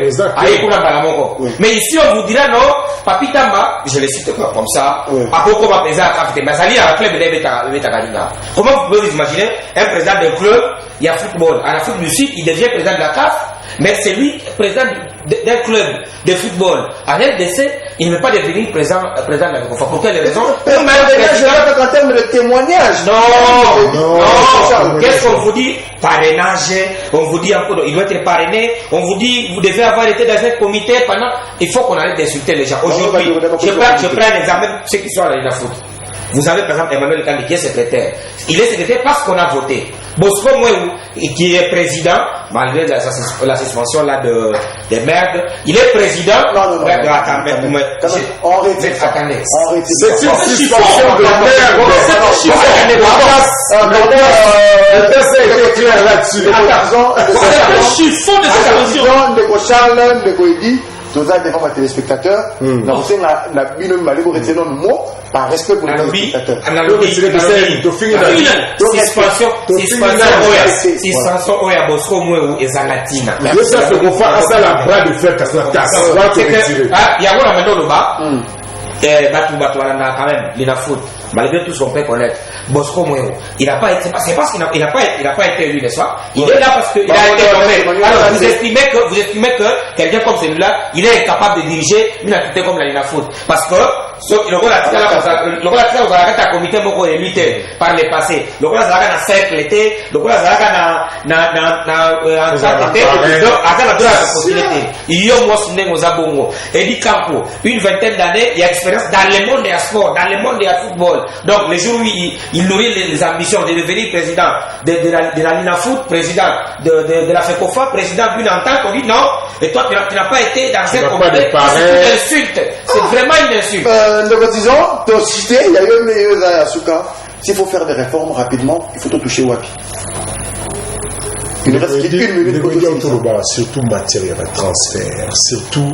Mais ici, on vous dira non, Papi Tamba, je le cite comme ça, à Boko va présent à CAF. Mais ça lie à la club, il est à Galina. Comment vous pouvez vous imaginer un président d'un club, il y a football. En Afrique du Sud, il devient président de la CAF, mais c'est lui, président d'un club de football. En RDC, il ne veut pas devenir président de la COFA. Pour quelle raison? En termes de témoignage. Non. Qu'est-ce qu'on vous dit? Parrainage. On vous dit encore, il doit être parrainé. On vous dit, vous devez avoir été dans un comité pendant. Il faut qu'on arrête d'insulter les gens. Aujourd'hui, je prends un exemple, ceux qui sont à la foot. Vous avez par exemple Emmanuel Kandi qui est secrétaire. Il est secrétaire parce qu'on a voté. Bosco Mouéou, qui est président, malgré la suspension là des merdes, il est président. Non. C'est une suspension de merde. C'est un chiffon de suspension. De Charles, de Koidi, tous les devant les téléspectateurs, nous avons par respect pour les téléspectateurs. Suspension oya Bosco Mouéou et Zalatina. Ça fait qu'on fasse la bras de fer casse la casse. Il y a un moment là-bas. Quand même, il a foot. Malgré tout ce qu'on peut connaître, Bosco Mouéou, il n'a pas été, c'est parce qu'il n'a pas été élu, n'est-ce pas? Il est là parce qu'il a été nommé. Alors, vous estimez que quelqu'un comme celui-là, il est incapable de diriger une activité comme la Lina Foot. Parce que, le rôle là, vous avez un comité beaucoup élu par le passé. Le rôle là, vous avez un cercle été, le rôle là, vous avez un cercle été, donc, à la droite, possibilité. Il y a moi, Edi Campo, une vingtaine d'années, il y a expérience dans le monde des sports, dans le monde du football. Donc, le jour où il nourrit les ambitions de devenir président de la Lina Foot, président de la FECOFA, président d'une entente, on dit non, et toi, tu n'as pas été dans un comité, c'est une insulte. C'est vraiment une insulte. Disons, tu as cité, il y a eu un meilleur Asuka. S'il faut faire des réformes rapidement, il faut te toucher Wapi. Il reste une minute pour surtout matière de transfert, surtout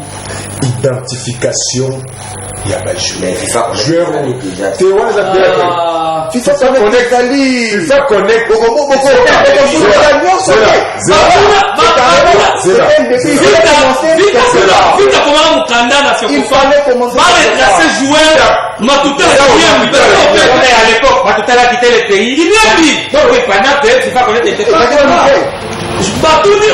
identification. Il y a des joueurs. FIFA connecte Ali. FIFA connecte. Il fallait commencer. À l'époque, Matuta a quitté le pays. Il y a dit. Donc, oui, pendant que FIFA connecte était pas. Batuni